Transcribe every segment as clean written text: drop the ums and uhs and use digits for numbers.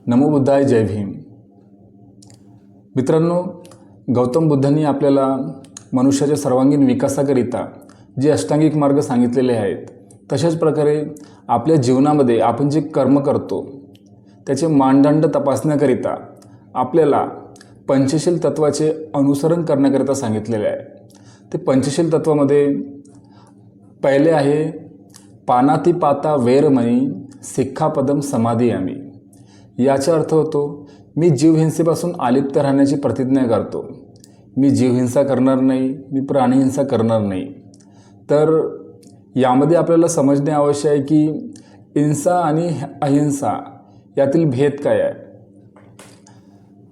नमो बुद्धाय, जय भीम. मित्रांनो, गौतम बुद्धांनी आपल्याला मनुष्याच्या सर्वांगीण विकासाकरिता जे अष्टांगिक मार्ग सांगितलेले आहेत, तशाच प्रकारे आपल्या जीवनामध्ये आपण जे कर्म करतो त्याचे मानदंड तपासण्याकरिता आपल्याला पंचशील तत्वाचे अनुसरण करण्याकरिता सांगितलेले आहे. ते पंचशील तत्वामध्ये पहिले आहे पानातिपाता वेरमणी सिक्खापदम समाधियामी. याचा अर्थ होतो, मी जीवहिंसेपासून अलिप्त राहण्याची प्रतिज्ञा करतो. मी जीवहिंसा करणार नाही, मी प्राणिहिंसा करणार नाही. तर यामध्ये आपल्याला समजणे आवश्यक आहे की हिंसा आणि अहिंसा यातील भेद काय आहे.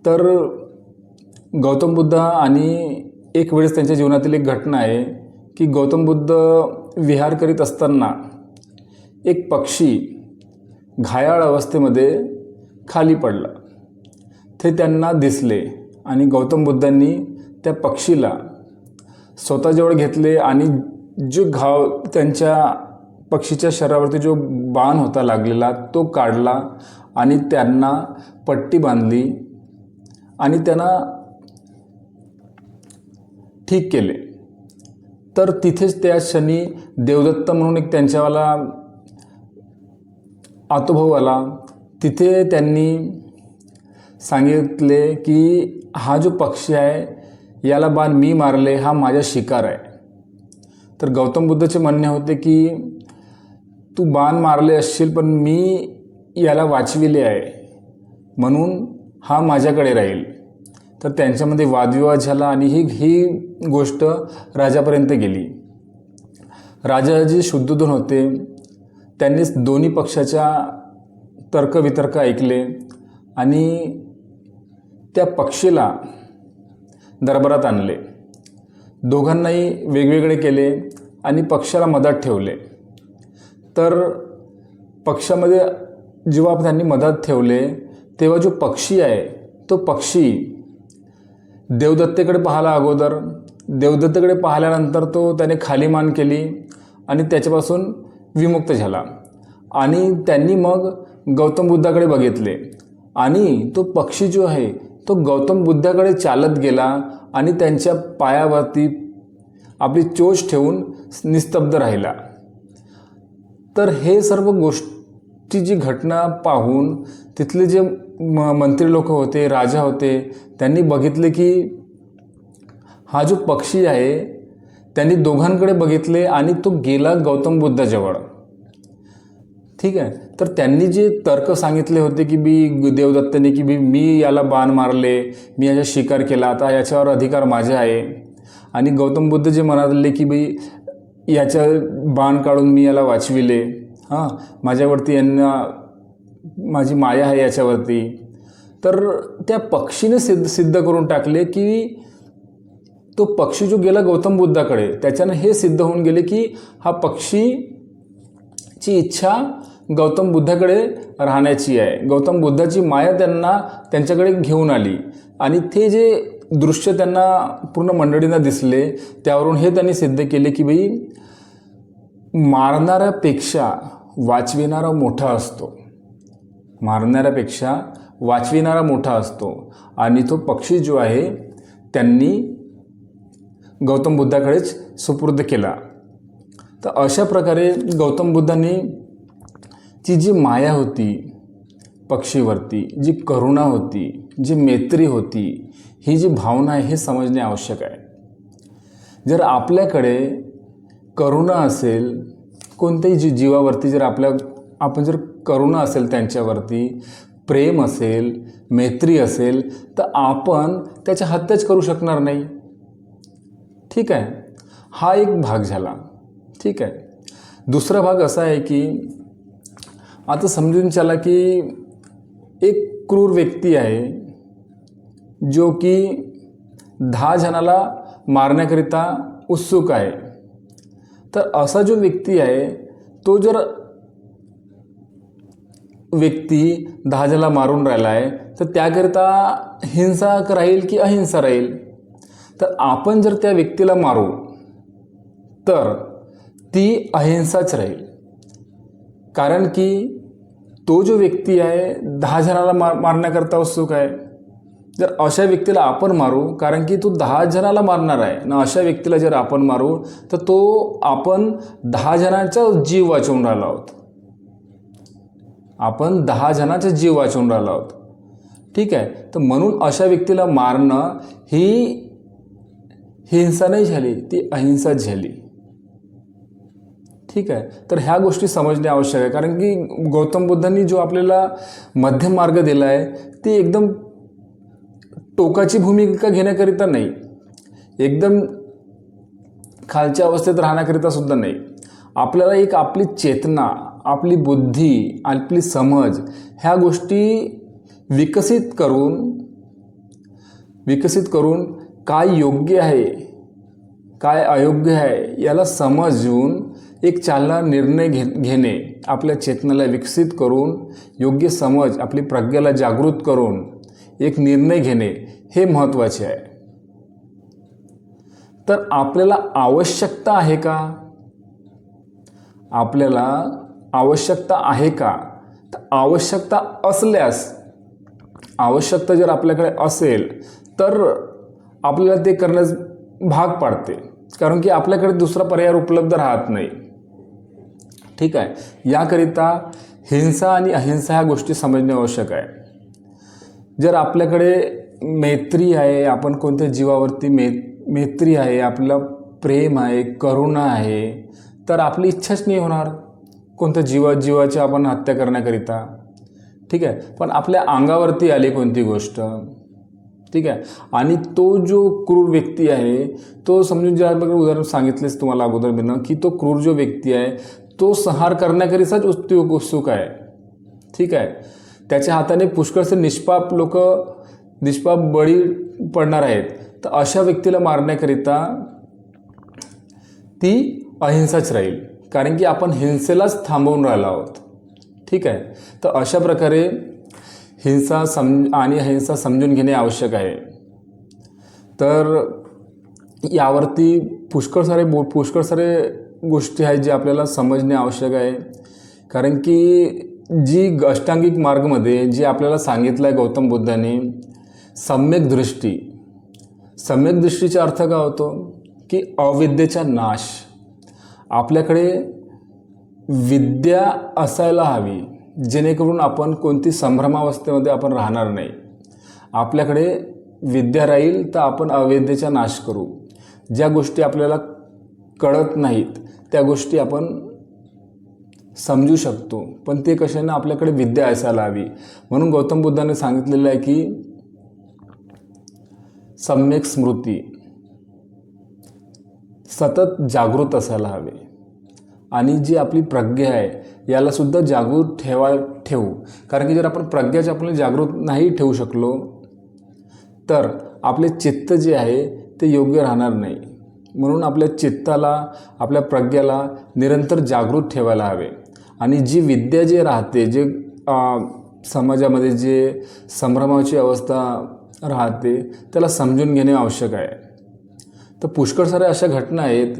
तर गौतम बुद्ध आणि एक वेळेस त्यांच्या जीवनातील एक घटना आहे की गौतम बुद्ध विहार करीत असताना एक पक्षी घायाळ अवस्थेमध्ये खाली पडला. ते त्यांना दिसले आणि गौतम बुद्धांनी त्या पक्षीला स्वतःजवळ घेतले आणि जो घाव त्यांच्या पक्षीच्या शरीरावरती जो बाण होता लागलेला तो काढला आणि त्यांना पट्टी बांधली आणि त्यांना ठीक केले. तर तिथेच त्या क्षणी देवदत्त म्हणून एक त्यांच्यावाला आतोभाऊ आला. तिथे त्यांनी सांगितले की हा जो पक्षी आहे याला बाण मी मारले, हा माझा शिकार आहे. तर गौतम बुद्धचे म्हणणे होते की तू बाण मारले असशील पण मी याला वाचविले आहे म्हणून हा माझ्याकडे राहील. तर त्यांच्यामध्ये वादविवाद झाला आणि ही गोष्ट राजापर्यंत गेली. राजा जे शुद्धोधन होते त्यांनीच दोन्ही पक्षाच्या तर्कवितर्क ऐकले आणि त्या पक्षीला दरबारात आणले. दोघांनाही वेगवेगळे केले आणि पक्षाला मधात ठेवले. तर पक्षामध्ये जेव्हा त्यांनी मधात ठेवले तेव्हा जो पक्षी आहे तो पक्षी देवदत्तेकडे पाहिला. अगोदर देवदत्तेकडे पाहिल्यानंतर तो त्याने खाली मान केली आणि त्याच्यापासून विमुक्त झाला आणि त्यांनी मग गौतम बुद्धाकडे बघितले आणि तो पक्षी जो आहे तो गौतम बुद्धाकडे चालत गेला आणि त्यांच्या पायावरती आपली चोच ठेवून निस्तब्ध राहिला. तर हे सर्व गोष्टी जी घटना पाहून तिथले जे मंत्री लोक होते, राजा होते, त्यांनी बघितले की हा जो पक्षी आहे त्यांनी दोघांकडे बघितले आणि तो गेला गौतम बुद्धाजवळ. ठीक आहे. तर त्यांनी जे तर्क सांगितले होते की देवदत्तने की मी याला बाण मारले, मी याचा शिकार केला, आता याच्यावर अधिकार माझा आहे. आणि गौतम बुद्ध जे म्हणाले की याच्या बाण काढून मी याला वाचविले, माझ्यावरती यांना माझी माया आहे याच्यावरती. तर त्या पक्षीने सिद्ध करून टाकले की तो पक्षी जो गेला गौतम बुद्धाकडे त्याच्यानं हे सिद्ध होऊन गेले की हा पक्षीची इच्छा गौतम बुद्धाकडे राहण्याची आहे. गौतम बुद्धाची माया त्यांच्याकडे घेऊन आली आणि ते जे दृश्य त्यांना पूर्ण मंडळींना दिसले त्यावरून हे त्यांनी सिद्ध केले की मारणाऱ्यापेक्षा वाचविणारा मोठा असतो. मारणाऱ्यापेक्षा वाचविणारा मोठा असतो. आणि तो पक्षी जो आहे त्यांनी गौतम बुद्धाकडेच सुपूर्द केला. तर अशा प्रकारे गौतम बुद्धांनी ती जी माया होती पक्षीवरती, जी करुणा होती, जी मैत्री होती, ही जी भावना आहे हे समजणे आवश्यक आहे. जर आपल्याकडे करुणा असेल कोणत्याही जीवावरती, आपण जर करुणा असेल त्यांच्यावरती, प्रेम असेल, मैत्री असेल, तर आपण त्याच्या हत्याच करू शकणार नाही. ठीक आहे. हा एक भाग झाला. ठीक आहे. दुसरा भाग असा आहे की आता समजून चला की एक क्रूर व्यक्ती आहे जो की 10 जणाला मारण्याकरिता उत्सुक आहे. तर असा जो व्यक्ती आहे तो जर व्यक्ती 10 जणाला मारून राहिला आहे तर त्याकरिता हिंसा राहील की अहिंसा राहील. तर आपण जर त्या व्यक्तीला मारू तर ती अहिंसाच राहील. कारण की तो जो व्यक्ती आहे 10 जणाला मारण्याकरता उत्सुक आहे. जर अशा व्यक्तीला आपण मारू, कारण की तो 10 जणाला मारणार आहे ना, अशा व्यक्तीला जर आपण मारू तर तो आपण 10 जणांचा जीव वाचवून राहिलो आहोत. आपण 10 जणांचा जीव वाचवून राहिलो आहोत. ठीक आहे. तर म्हणून अशा व्यक्तीला मारणं ही हिंसा नाही झाली, ती अहिंसाच झाली. ठीक आहे. तर ह्या गोष्टी समजणे आवश्यक आहे, कारण की गौतम बुद्धांनी जो आपल्याला मध्यम मार्ग दिला आहे ती एकदम टोकाची भूमिका घेण्याकरिता नाही, एकदम खालच्या अवस्थेत राहण्याकरिता सुद्धा नाही. आपल्याला एक आपली चेतना, आपली बुद्धी, आपली समज ह्या गोष्टी विकसित करून काय योग्य आहे काय अयोग्य आहे याला समजून एक चालना निर्णय घेणे, आपल्या चेतनाला विकसित करून योग्य समज, आपली प्रज्ञेला जागृत करून एक निर्णय घेणे हे महत्त्वाचे आहे. तर आपल्याला आवश्यकता आहे का? आपल्याला आवश्यकता आहे का? तर आवश्यकता असल्यास, आवश्यकता जर आपल्याकडे असेल तर आपल्याला ते करण्यास भाग पाडते, कारण की आपल्याकडे दुसरा पर्याय उपलब्ध राहत नाही. ठीक आहे. याकरिता हिंसा आणि अहिंसा ह्या गोष्टी समजणे आवश्यक आहे. जर आपल्याकडे मैत्री आहे, आपण कोणत्या जीवावरती मैत्री आहे, आपलं प्रेम आहे, करुणा आहे, तर आपली इच्छाच नाही होणार कोणत्या जीवाची आपण हत्या करण्याकरिता. ठीक आहे. पण आपल्या अंगावरती आली कोणती गोष्ट, ठीक आहे, आणि तो जो क्रूर व्यक्ती आहे तो समजून, ज्या उदाहरण सांगितलेच तुम्हाला अगोदर मी की तो क्रूर जो व्यक्ती आहे तो संहार करण्याकरिताच उत्सुक आहे. ठीक आहे. त्याच्या हाताने पुष्कळसे निष्पाप बळी पडणार आहेत. तर अशा व्यक्तीला मारण्याकरिता ती अहिंसाच राहील, कारण की आपण हिंसेलाच थांबवून राहिलो आहोत. ठीक आहे. तर अशा प्रकारे हिंसा आणि अहिंसा समजून घेणे आवश्यक आहे. तर यावरती पुष्कळ सारे गोष्टी आहेत जे आपल्याला समजणे आवश्यक आहे, कारण की जी अष्टांगिक मार्गमध्ये जे आपल्याला सांगितलं आहे गौतम बुद्धांनी, सम्यक दृष्टीचा अर्थ काय होतो की अविद्येचा नाश. आपल्याकडे विद्या असायला हवी, जेणेकरून आपण कोणती संभ्रमावस्थेमध्ये आपण राहणार नाही. आपल्याकडे विद्या राहील तर आपण अविद्येचा नाश करू. ज्या गोष्टी आपल्याला कळत नाहीत त्या गोष्टी आपण समजू शकतो, पण ते कशाने, आपल्याकडे विद्या असायला हवी. म्हणून गौतम बुद्धाने सांगितलेलं आहे की सम्यक स्मृती सतत जागृत असायला हवे, आणि जी आपली प्रज्ञा आहे याला सुद्धा जागृत ठेवू. कारण की जर आपण प्रज्ञाच आपल्याला जागृत नाही ठेवू शकलो तर आपले चित्त जे आहे ते योग्य राहणार नाही. म्हणून आपल्या चित्ताला, आपल्या प्रज्ञाला निरंतर जागृत ठेवायला हवे. आणि जी विद्या जे राहते, जे समाजामध्ये जे संभ्रमाची अवस्था राहते त्याला समजून घेणे आवश्यक आहे. तर पुष्कळ साऱ्या अशा घटना आहेत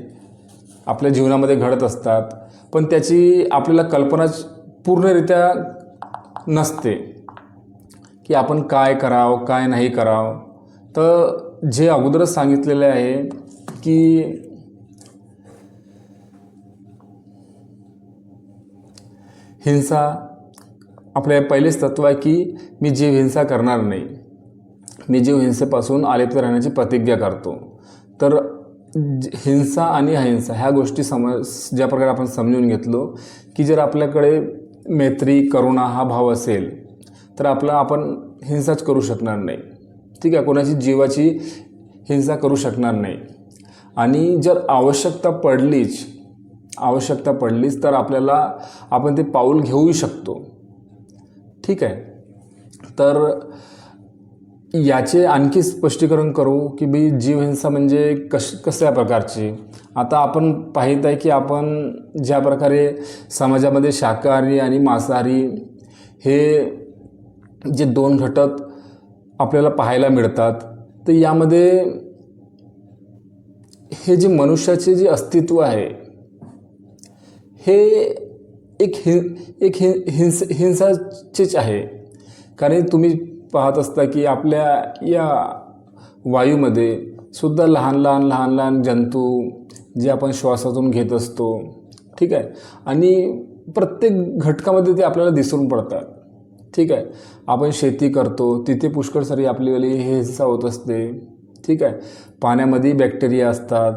आपल्या जीवनामध्ये घडत असतात, पण त्याची आपल्याला कल्पनाच पूर्णरित्या नसते की आपण काय करावं काय नाही करावं. तर जे अगोदरच सांगितलेले आहे की हिंसा, आपल्या पहिलेच तत्व आहे की मी जीव हिंसा करणार नाही, मी जीव हिंसेपासून अलिप्त राहण्याची प्रतिज्ञा करतो. तर हिंसा आणि अहिंसा ह्या गोष्टी ज्या प्रकारे आपण समजून घेतलो की जर आपल्याकडे मैत्री, करुणा हा भाव असेल तर आपण हिंसाच करू शकणार नाही. ठीक आहे. कोणाची जीवाची हिंसा करू शकणार नाही. आणि जर आवश्यकता पडलीच तर आपण ते पाऊल घेऊ शकतो. ठीक आहे. तर याचे आणखी स्पष्टीकरण करू की जीवहिंसा म्हणजे कशा प्रकारची. आता आपण पाहत आहे की आपण ज्या प्रकारे समाजामध्ये शाकाहारी आणि मांसाहारी हे जे दोन घटक आपल्याला पाहायला मिळतात, तर यामध्ये हे जे मनुष्याचे जे अस्तित्व आहे हे एक हिंसाचेच आहे. कारण तुम्ही पाहत असता की आपल्या या वायूमध्ये सुद्धा लहान लहान जंतू जे आपण श्वासातून घेत असतो, ठीक आहे, आणि प्रत्येक घटकामध्ये ते आपल्याला दिसून पडतात. ठीक आहे, आपण शेती करतो तिथे पुष्कळ सारी आपलीवाली हिंसा होत असते. ठीक आहे, पाण्यामध्ये बॅक्टेरिया असतात,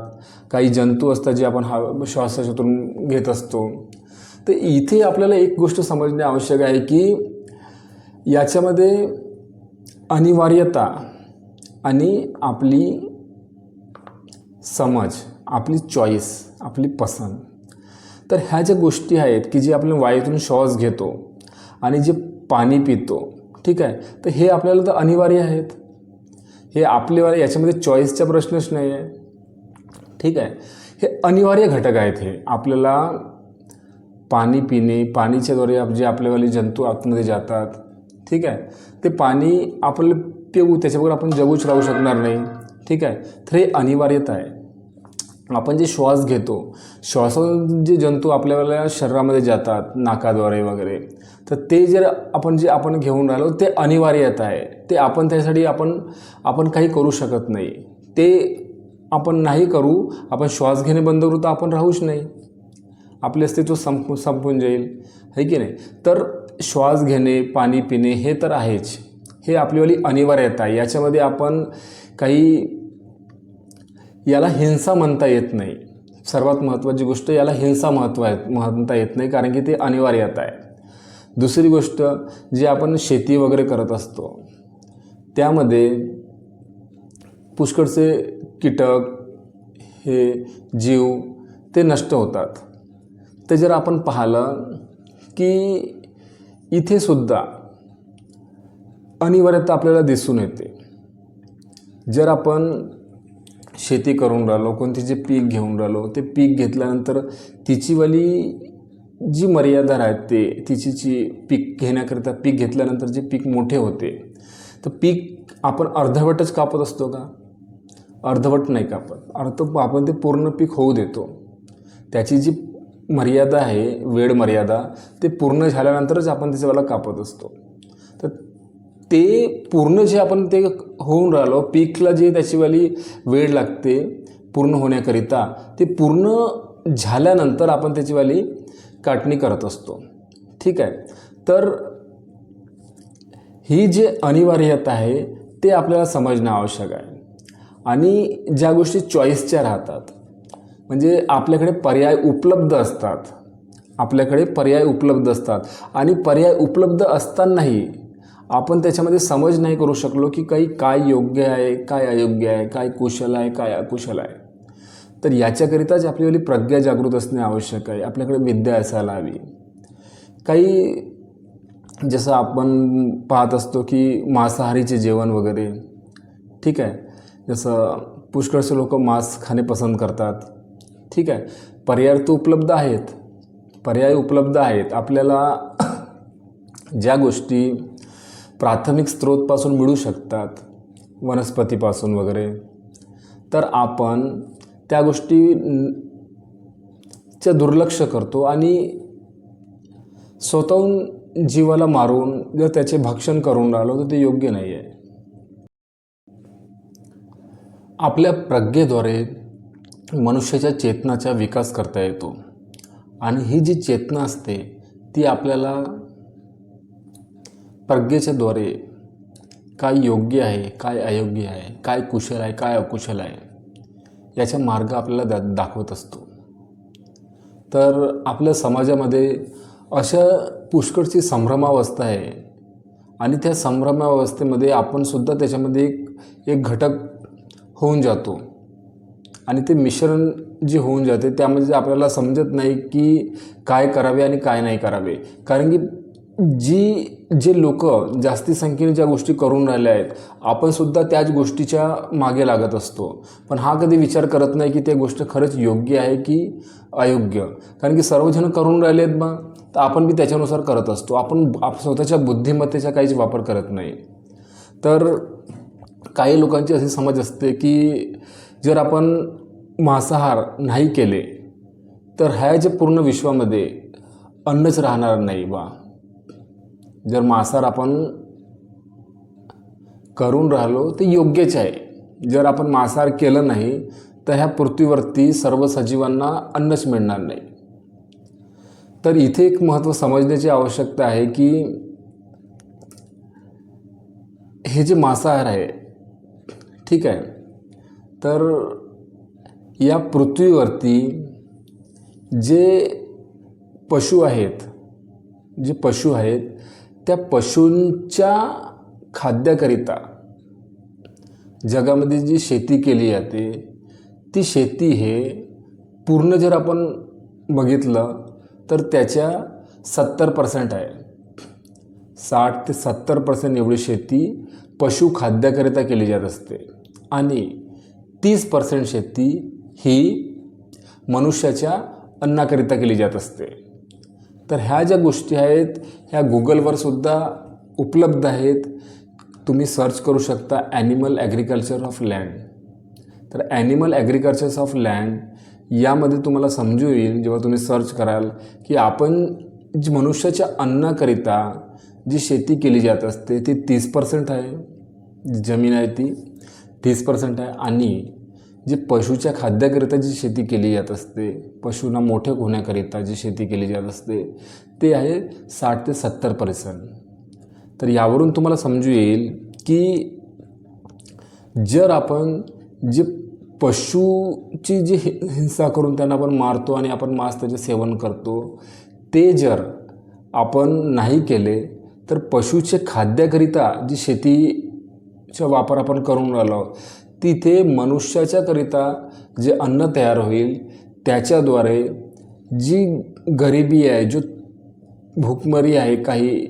काही जंतू असतात जे आपण श्वासातून घेत असतो. तर इथे आपल्याला एक गोष्ट समजणे आवश्यक आहे की याच्यामध्ये अनिवार्यता आणि आपली समज, आपली चॉईस, आपली पसंत, तर ह्या ज्या गोष्टी आहेत की जे आपण वायूतून श्वास घेतो आणि जे पाणी पितो, ठीक आहे, तर हे आपल्याला तर अनिवार्य आहेत. हे आपले याच्यामध्ये चॉईसचा प्रश्नच नाही आहे. ठीक आहे, हे अनिवार्य घटक आहेत. हे आपल्याला पाणी पिणे, पाणीच्याद्वारे जे आपल्यावाले जंतू आतमध्ये जातात, ठीक आहे, ते पाणी आपल्याला पिऊ, त्याच्यावर आपण जगूच राहू शकणार नाही. ठीक आहे, तर हे अनिवार्यता आहे. आपण जे श्वास घेतो, श्वासातून जे जंतू आपल्याला शरीरामध्ये जातात नाकाद्वारे वगैरे, तर ते जे आपण घेऊन राहिलो ते अनिवार्यता आहे. ते आपण त्यासाठी आपण काही करू शकत नाही. ते आपण नाही करू, आपण श्वास घेणे बंद करू तर आपण राहूच नाही, आपले अस्तित्व संपून जाईल, है की नाही. तर श्वास घेणे, पाणी पिणे हे तर आहेच, हे आपलीवाली अनिवार्यता आहे. याच्यामध्ये आपण काही याला हिंसा म्हणता येत नाही. सर्वात महत्त्वाची गोष्ट, याला हिंसा म्हणता येत नाही, कारण की ते अनिवार्यता आहे. दुसरी गोष्ट, जे आपण शेती वगैरे करत असतो त्यामध्ये पुष्कळसे कीटक, हे जीव ते नष्ट होतात. तर जर आपण पाहिलं की इथे सुद्धा अनिवार्यता आपल्याला दिसून येते. जर आपण शेती करून राहिलो, कोणते जे पीक घेऊन राहिलो, ते पीक घेतल्यानंतर तिचीवाली जी मर्यादा राहते, तिची पीक घेण्याकरिता, पीक घेतल्यानंतर जे पीक मोठे होते, तर पीक आपण अर्धवटच कापत असतो का? अर्धवट नाही कापत, आपण ते पूर्ण पीक होऊ देतो. त्याची जी मर्यादा आहे, वेळ मर्यादा, ते पूर्ण झाल्यानंतरच आपण त्याच्यावाला कापत असतो. तर ते पूर्ण जे आपण ते होऊन राहिलो, पीकला जे त्याचीवाली वेळ लागते पूर्ण होण्याकरिता, ते पूर्ण झाल्यानंतर आपण त्याचीवाली काटणी करत असतो. ठीक आहे, तर ही जे अनिवार्यता आहे ते आपल्याला समजणं आवश्यक आहे. आणि ज्या गोष्टी चॉईसच्या राहतात, म्हणजे आपल्याकडे पर्याय उपलब्ध असतात, आणि पर्याय उपलब्ध असतानाही आपण त्याच्यामध्ये समज नाही करू शकलो की काय योग्य आहे, काय अयोग्य आहे, काय कुशल आहे, काय अकुशल आहे. तर याच्याकरिताच आपलीवाली प्रज्ञा जागृत असणे आवश्यक आहे. आपल्याकडे विद्या असायला हवी. काही जसं आपण पाहत असतो की मांसाहारीचे जेवण वगैरे, ठीक आहे, जसं पुष्कळसे लोक मांस खाणे पसंत करतात. ठीक आहे, पर्याय उपलब्ध आहेत. आपल्याला ज्या गोष्टी प्राथमिक स्रोतपासून मिळू शकतात, वनस्पतीपासून वगैरे, तर आपण त्या गोष्टीचं दुर्लक्ष करतो आणि स्वतःहून जीवाला मारून जर त्याचे भक्षण करून राहिलो तर ते योग्य नाही आहे. आपल्या प्रज्ञेद्वारे मनुष्याच्या चेतनाचा विकास करता येतो, आणि ही जी चेतना असते ती आपल्याला प्रज्ञेच्याद्वारे काय योग्य आहे, काय अयोग्य आहे, काय कुशल आहे, काय अकुशल आहे, याचा मार्ग आपल्याला दाखवत असतो. तर आपल्या समाजामध्ये अशा पुष्कळची संभ्रमावस्था आहे, आणि त्या संभ्रमावस्थेमध्ये आपण सुद्धा त्याच्यामध्ये एक घटक होऊन जातो, आणि ते मिश्रण जे होऊन जाते त्यामध्ये आपल्याला समजत नाही की काय करावे आणि काय नाही करावे. कारण की जे लोक जास्ती संख्येने ज्या गोष्टी करून राहिल्या आहेत, आपण सुद्धा त्याच गोष्टीच्या मागे लागत असतो, पण हा कधी विचार करत नाही की ते गोष्ट खरंच योग्य आहे की अयोग्य. कारण की सर्वजण करून राहिले आहेत बा, तर आपण बी त्याच्यानुसार करत असतो. आपण स्वतःच्या बुद्धिमत्तेचा काहीच वापर करत नाही. तर काही लोकांची अशी समज असते की जर आपण मांसाहार नाही केले तर ह्या जे पूर्ण विश्वामध्ये अन्नच राहणार नाही बा. जर मांसाहार आपण करून राहिलो ते योग्यच आहे. जर आपण मांसाहार केलं नाही तर ह्या पृथ्वीवरती सर्व सजीवांना अन्नच मिळणार नाही. तर इथे एक महत्त्व समजण्याची आवश्यकता आहे की हे जे मांसाहार आहे, ठीक आहे, तर या पृथ्वीवरती जे पशु आहेत त्या पशूंच्या खाद्याकरिता जगामध्ये जी शेती केली जाते ती शेती हे पूर्ण जर आपण बघितलं तर त्याच्या 70% आहे. 60 ते 70% एवढी शेती पशुखाद्याकरिता केली जात असते आणि 30% शेती ही मनुष्याच्या अन्नाकरिता केली जात असते. तर ह्या ज्या गोष्टी आहेत ह्या गुगलवर सुद्धा उपलब्ध आहेत. तुम्ही सर्च करू शकता ॲनिमल ॲग्रिकल्चर ऑफ लँड. तर ॲनिमल ॲग्रिकल्चर ऑफ लँड यामध्ये तुम्हाला समजू येईल जेव्हा तुम्ही सर्च कराल की आपण जी मनुष्याच्या अन्नाकरिता जी शेती केली जात असते ती 30% आहे. जमीन आहे ती 30% आहे आणि जी पशुच्या खाद्याकरिता जी शेती केली जात असते, पशूंना मोठे होण्याकरिता जी शेती केली जात असते ते आहे 60 ते 70%. तर यावरून तुम्हाला समजू येईल की जर आपण जे पशुची जी हिंसा करून त्यांना आपण मारतो आणि आपण मांस त्याचे सेवन करतो ते जर आपण नाही केले तर पशुचे खाद्याकरिता जी शेतीचा वापर आपण करून राहिलो तिथे मनुष्याच्याकरिता जे अन्न तयार होईल त्याच्याद्वारे जी गरिबी आहे, जो भूकमरी आहे, काही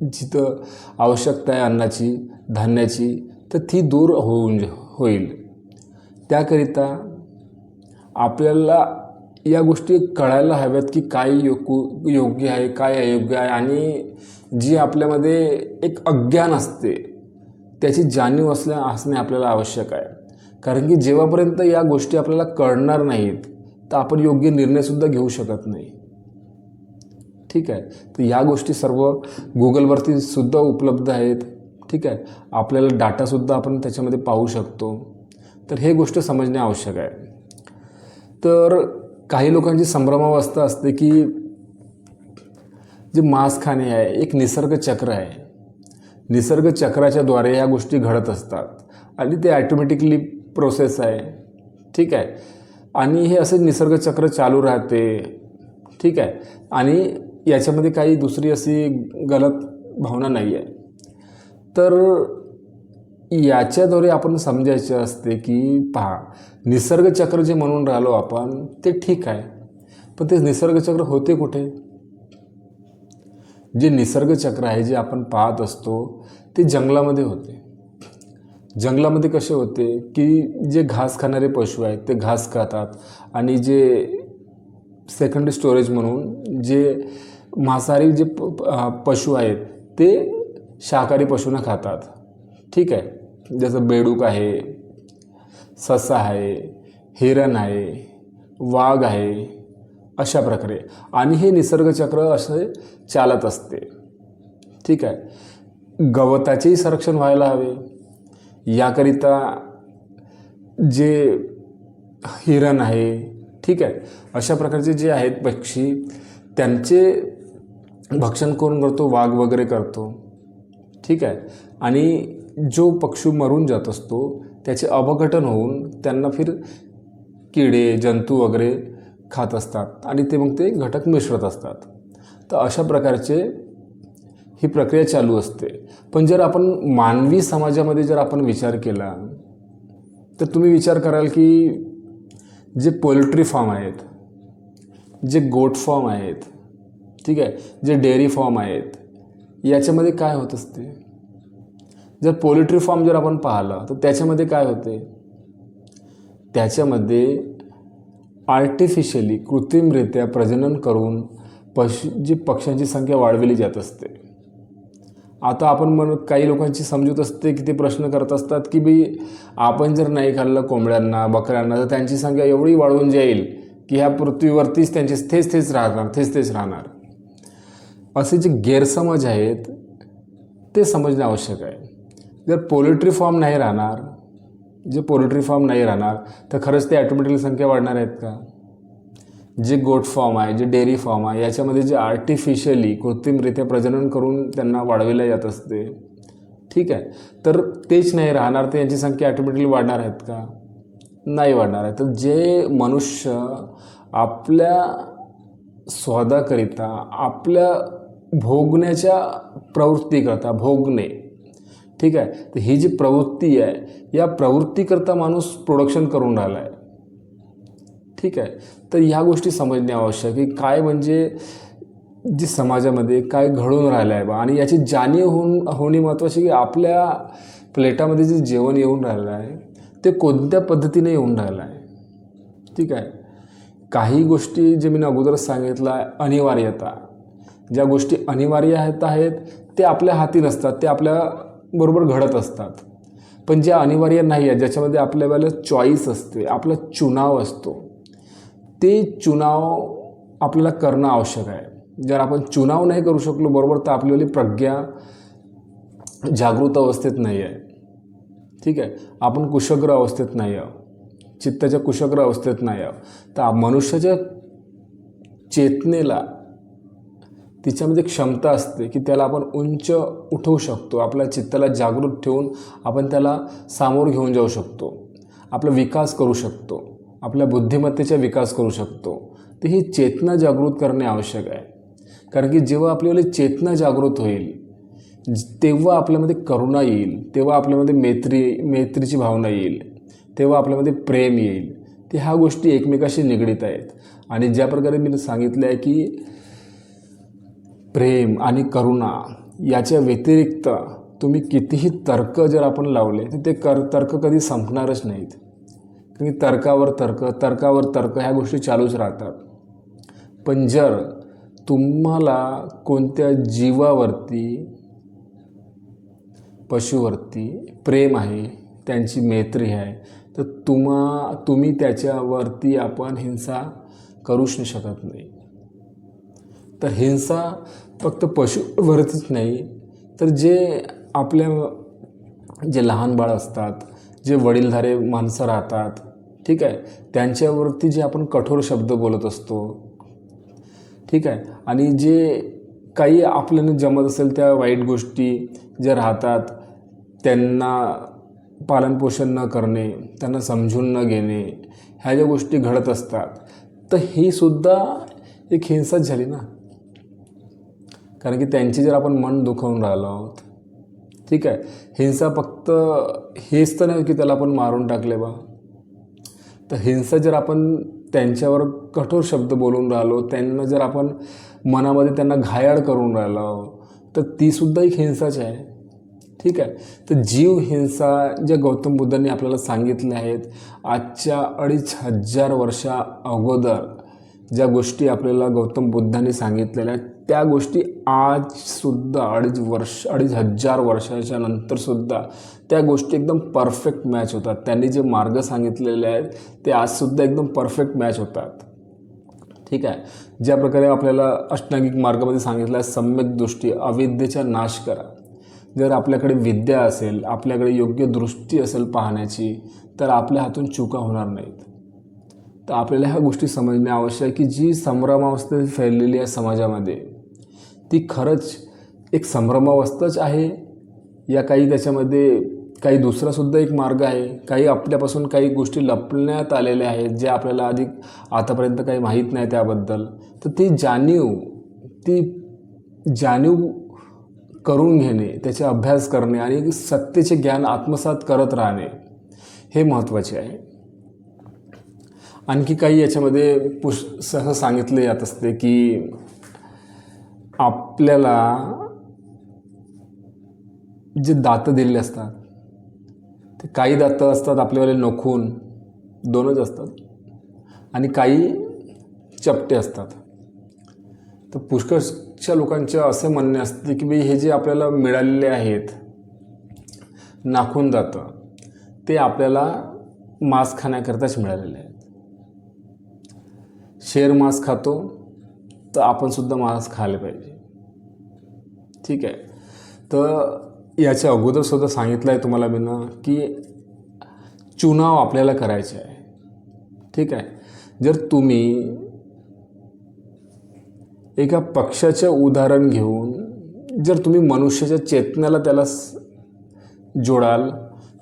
जिथं आवश्यकता आहे अन्नाची, धान्याची, तर ती दूर होईल. त्याकरिता आपल्याला या गोष्टी कळायला हव्यात की काय योग्य आहे, काय अयोग्य आहे आणि जी आपल्यामध्ये एक अज्ञान असते त्याची जाणीव असणे आपल्याला आवश्यक आहे. कारण की जेव्हापर्यंत या गोष्टी आपल्याला कळणार नाहीत तर आपण योग्य निर्णयसुद्धा घेऊ शकत नाही. ठीक आहे. तर या गोष्टी सर्व गुगलवरती सुद्धा उपलब्ध आहेत. ठीक आहे. आपल्याला डाटासुद्धा आपण त्याच्यामध्ये पाहू शकतो. तर हे गोष्ट समजणे आवश्यक आहे. तर काही लोकांची संभ्रमावस्था असते की जे मांस खाणे आहे एक निसर्ग चक्र आहे. निसर्ग चक्राच्याद्वारे ह्या गोष्टी घडत असतात आणि ते ॲटोमॅटिकली प्रोसेस आहे. ठीक आहे. आणि हे असे निसर्ग चक्र चालू राहते. ठीक आहे. आणि याच्यामध्ये काही दुसरी अशी गलत भावना नाही आहे. तर याच्याद्वारे आपण समजायचे असते की पहा, निसर्ग चक्र जे म्हणून राहिलो आपण ते ठीक आहे, पण ते निसर्ग चक्र होते कुठे? जे निसर्ग चक्र आहे जे आपण पाहत असतो ते जंगलामध्ये होते. जंगलामध्ये कसे होते की जे घास खाणारे पशु आहेत ते घास खातात आणि जे सेकंडरी स्टोरेज म्हणून जे मांसाहारी जे पशु आहेत ते शाकाहारी पशूंना खातात. ठीक आहे. जसं बेडूक आहे, ससा आहे, हिरण आहे, वाघ आहे, अशा प्रकारे. आणि हे निसर्गचक्र असे चालत असते. ठीक आहे. गवताचेही संरक्षण व्हायला हवे. याकरिता जे हिरण आहे, ठीक आहे, अशा प्रकारचे जे आहेत पक्षी त्यांचे भक्षण कोण करतो? वाघ वगैरे करतो. ठीक आहे. आणि जो पक्षी मरून जात असतो त्याचे अपघटन होऊन त्यांना फिर किडे जंतू वगैरे खात असतात आणि ते मग ते घटक मिसळत असतात. तर अशा प्रकारचे ही प्रक्रिया चालू असते. पण जर आपण मानवी समाजामध्ये जर आपण विचार केला तर तुम्ही विचार कराल की जे पोल्ट्री फार्म आहेत, जे गोट फार्म आहेत, ठीक आहे, जे डेअरी फार्म आहेत, याच्यामध्ये काय होत असते? जर पोल्ट्री फार्म जर आपण पाहिलं तर त्याच्यामध्ये काय होते? त्याच्यामध्ये आर्टिफिशियली कृत्रिमरित्या प्रजनन करून जी पक्ष्यांची संख्या वाढवली जात असते. आता आपण काही लोकांची समजूत असते की ते प्रश्न करत असतात की बी आपण जर नाही खाल्लं कोंबड्यांना, बकऱ्यांना तर त्यांची संख्या एवढी वाढून जाईल की ह्या पृथ्वीवरतीच त्यांचे तेच राहणार. असे जे गैरसमज आहेत ते समजणे आवश्यक आहे. जर पोल्ट्री फार्म नाही राहणार, तर खरंच ते ॲटोमॅटिकली संख्या वाढणार आहेत का? जे गोट फार्म आहे, जे डेअरी फार्म आहे, याच्यामध्ये जे आर्टिफिशियली कृत्रिमरित्या प्रजनन करून त्यांना वाढवले जात असते, ठीक आहे, तर तेच नाही राहणार, तर यांची संख्या ॲटोमॅटिकली वाढणार आहेत का? नाही वाढणार आहे. तर जे मनुष्य आपल्या स्वादाकरिता, आपल्या भोगण्याच्या प्रवृत्तीकरता, भोगणे, ठीक आहे, तर ही जी प्रवृत्ती आहे, या प्रवृत्तीकरता माणूस प्रोडक्शन करून राहिला आहे, ठीक आहे. तर ह्या गोष्टी समजणे आवश्यक आहे. काय म्हणजे जी समाजामध्ये काय घडून राहिलं आहे बा, आणि याची जाणीव होणे महत्त्वाची, की आपल्या प्लेटामध्ये जे जेवण येऊन राहिलं आहे ते कोणत्या पद्धतीने येऊन राहिलं आहे, ठीक आहे. काही गोष्टी जे मी अगोदरच सांगितलं आहे, अनिवार्यता, ज्या गोष्टी अनिवार्य आहेत ते आपल्या हाती नसतात, ते आपल्याबरोबर घडत असतात. पण ज्या अनिवार्य नाही आहे, ज्याच्यामध्ये आपल्याला चॉईस असते, आपला चुनाव असतो, ते चुनाव आपल्याला करणं आवश्यक आहे. जर आपण चुनाव नाही करू शकलो बरोबर, तर आपल्याला प्रज्ञा जागृत अवस्थेत नाही आहे, ठीक आहे. आपण कुशग्र अवस्थेत नाही आहोत, चित्ताच्या कुशग्र अवस्थेत नाही आहोत. तर मनुष्याच्या चेतनेला, तिच्यामध्ये क्षमता असते की त्याला आपण उंच उठवू शकतो. आपल्या चित्ताला जागृत ठेवून आपण त्याला सामोरं घेऊन जाऊ शकतो, आपला विकास करू शकतो, आपल्या बुद्धिमत्तेचा विकास करू शकतो. तर ही चेतना जागृत करणे आवश्यक आहे. कारण की जेव्हा आपल्याला चेतना जागृत होईल, तेव्हा आपल्यामध्ये करुणा येईल, तेव्हा आपल्यामध्ये मैत्रीची भावना येईल, तेव्हा आपल्यामध्ये प्रेम येईल. ते ह्या गोष्टी एकमेकाशी निगडीत आहेत. आणि ज्या प्रकारे मी सांगितलं आहे की प्रेम आणि करुणा याच्या व्यतिरिक्त तुम्ही कितीही तर्क जर आपण लावले, तर ते तर्क कधी संपणारच नाहीत. कारण की तर्कावर तर्क ह्या गोष्टी चालूच राहतात. पण जर तुम्हाला कोणत्या जीवावरती, पशुवरती प्रेम आहे, त्यांची मैत्री आहे, तर तुम्ही त्याच्यावरती आपण हिंसा करूच शकत नाही. तर हिंसा फक्त पशुवरतीच नाही, तर जे लहान बाळ असतात, जे वडीलधारे माणसं राहतात, ठीक आहे, त्यांच्यावरती जे आपण कठोर शब्द बोलत असतो, ठीक आहे, आणि जे काही आपल्याला जमत असेल त्या वाईट गोष्टी ज्या राहतात, त्यांना पालनपोषण न करणे, त्यांना समजून न घेणे, ह्या ज्या गोष्टी घडत असतात, तर ही सुद्धा एक हिंसाच झाली ना. कारण की त्यांची जर आपण मन दुखवून राहिलो आहोत, ठीक आहे. हिंसा फक्त हेच तर नाही की त्याला आपण मारून टाकले बा. तर हिंसा जर आपण त्यांच्यावर कठोर शब्द बोलून राहिलो, त्यांना जर आपण मनामध्ये त्यांना घायाळ करून राहिलो, तर तीसुद्धा एक हिंसाच आहे, ठीक आहे. तर जीव हिंसा ज्या गौतम बुद्धांनी आपल्याला सांगितल्या आहेत, आजच्या 2500 वर्षा अगोदर ज्या गोष्टी आपल्याला गौतम बुद्धांनी सांगितलेल्या आहेत, त्या गोष्टी आजसुद्धा 2500 वर्षाच्या नंतरसुद्धा त्या गोष्टी एकदम परफेक्ट मॅच होतात. त्यांनी जे मार्ग सांगितलेले आहेत ते आजसुद्धा एकदम परफेक्ट मॅच होतात, ठीक आहे. ज्या प्रकारे आपल्याला अष्टांगिक मार्गामध्ये सांगितलं आहे, सम्यक दृष्टी, अविद्येचा नाश करा. जर आपल्याकडे विद्या असेल, आपल्याकडे योग्य दृष्टी असेल पाहण्याची, तर आपल्या हातून चुका होणार नाहीत. तर आपल्याला ह्या गोष्टी समजणे आवश्यक आहे की जी संभ्रमावस्था फैललेली आहे समाजामध्ये, ती खरंच एक संभ्रमावस्थाच आहे, या काही त्याच्यामध्ये काही दुसरासुद्धा एक मार्ग आहे. काही आपल्यापासून काही गोष्टी लपण्यात आलेल्या आहेत, जे आपल्याला आतापर्यंत काही माहीत नाही त्याबद्दल. तर ती जाणीव करून घेणे, त्याचे अभ्यास करणे आणि सत्तेचे ज्ञान आत्मसात करत राहणे हे महत्त्वाचे आहे. आणखी काही याच्यामध्ये सह सांगितले जात असते की आपल्याला जे दातं दिलेले असतात, ते काही दातं असतात आपल्यावाले नखून 2च असतात, आणि काही चपटे असतात. तर पुष्कळशा लोकांचे असे म्हणणे असते की हे जे आपल्याला मिळालेले आहेत नाखून दातं, ते आपल्याला मांस खाण्याकरताच मिळालेले आहेत. शेर मांस खातो, तर आपण सुद्धा मांस खायला पाहिजे, ठीक आहे. तर याच्या अगोदरसुद्धा सांगितलं आहे तुम्हाला मी ना की चुनाव आपल्याला करायचे आहे. ठीक आहे. जर तुम्ही एका पक्षाचं उदाहरण घेऊन जर तुम्ही मनुष्याच्या चेतनाला त्याला जोडाल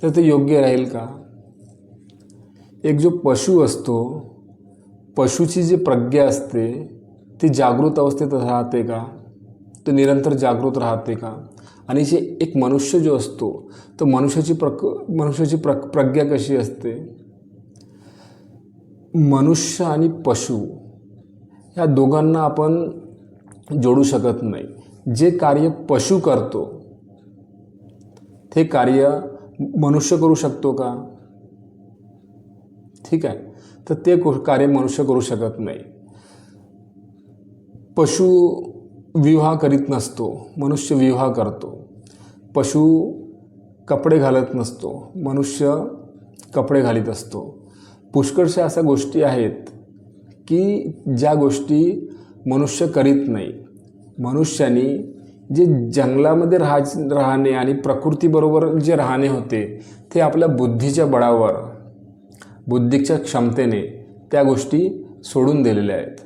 तर ते योग्य राहील का? एक जो पशु असतो, पशुची जी प्रज्ञा असते ती जागृत अवस्थेत राहते का? तो निरंतर जागृत राहते का? आणि जे एक मनुष्य जो असतो तो मनुष्याची प्रज्ञा कशी असते? मनुष्य आणि पशु या दोघांना आपण जोडू शकत नाही. जे कार्य पशु करतो ते कार्य मनुष्य करू शकतो का? ठीक आहे. तर ते कार्य मनुष्य करू शकत नाही. पशु विवाह करीत नसतो, मनुष्य विवाह करतो. पशु कपडे घालत नसतो, मनुष्य कपडे घालीत असतो. पुष्कळशा अशा गोष्टी आहेत की ज्या गोष्टी मनुष्य करीत नाही. मनुष्याने जे जंगलामध्ये राहणे आणि प्रकृतीबरोबर जे राहणे होते ते आपल्या बुद्धीच्या बळावर, बुद्धीच्या क्षमतेने त्या गोष्टी सोडून दिलेल्या आहेत.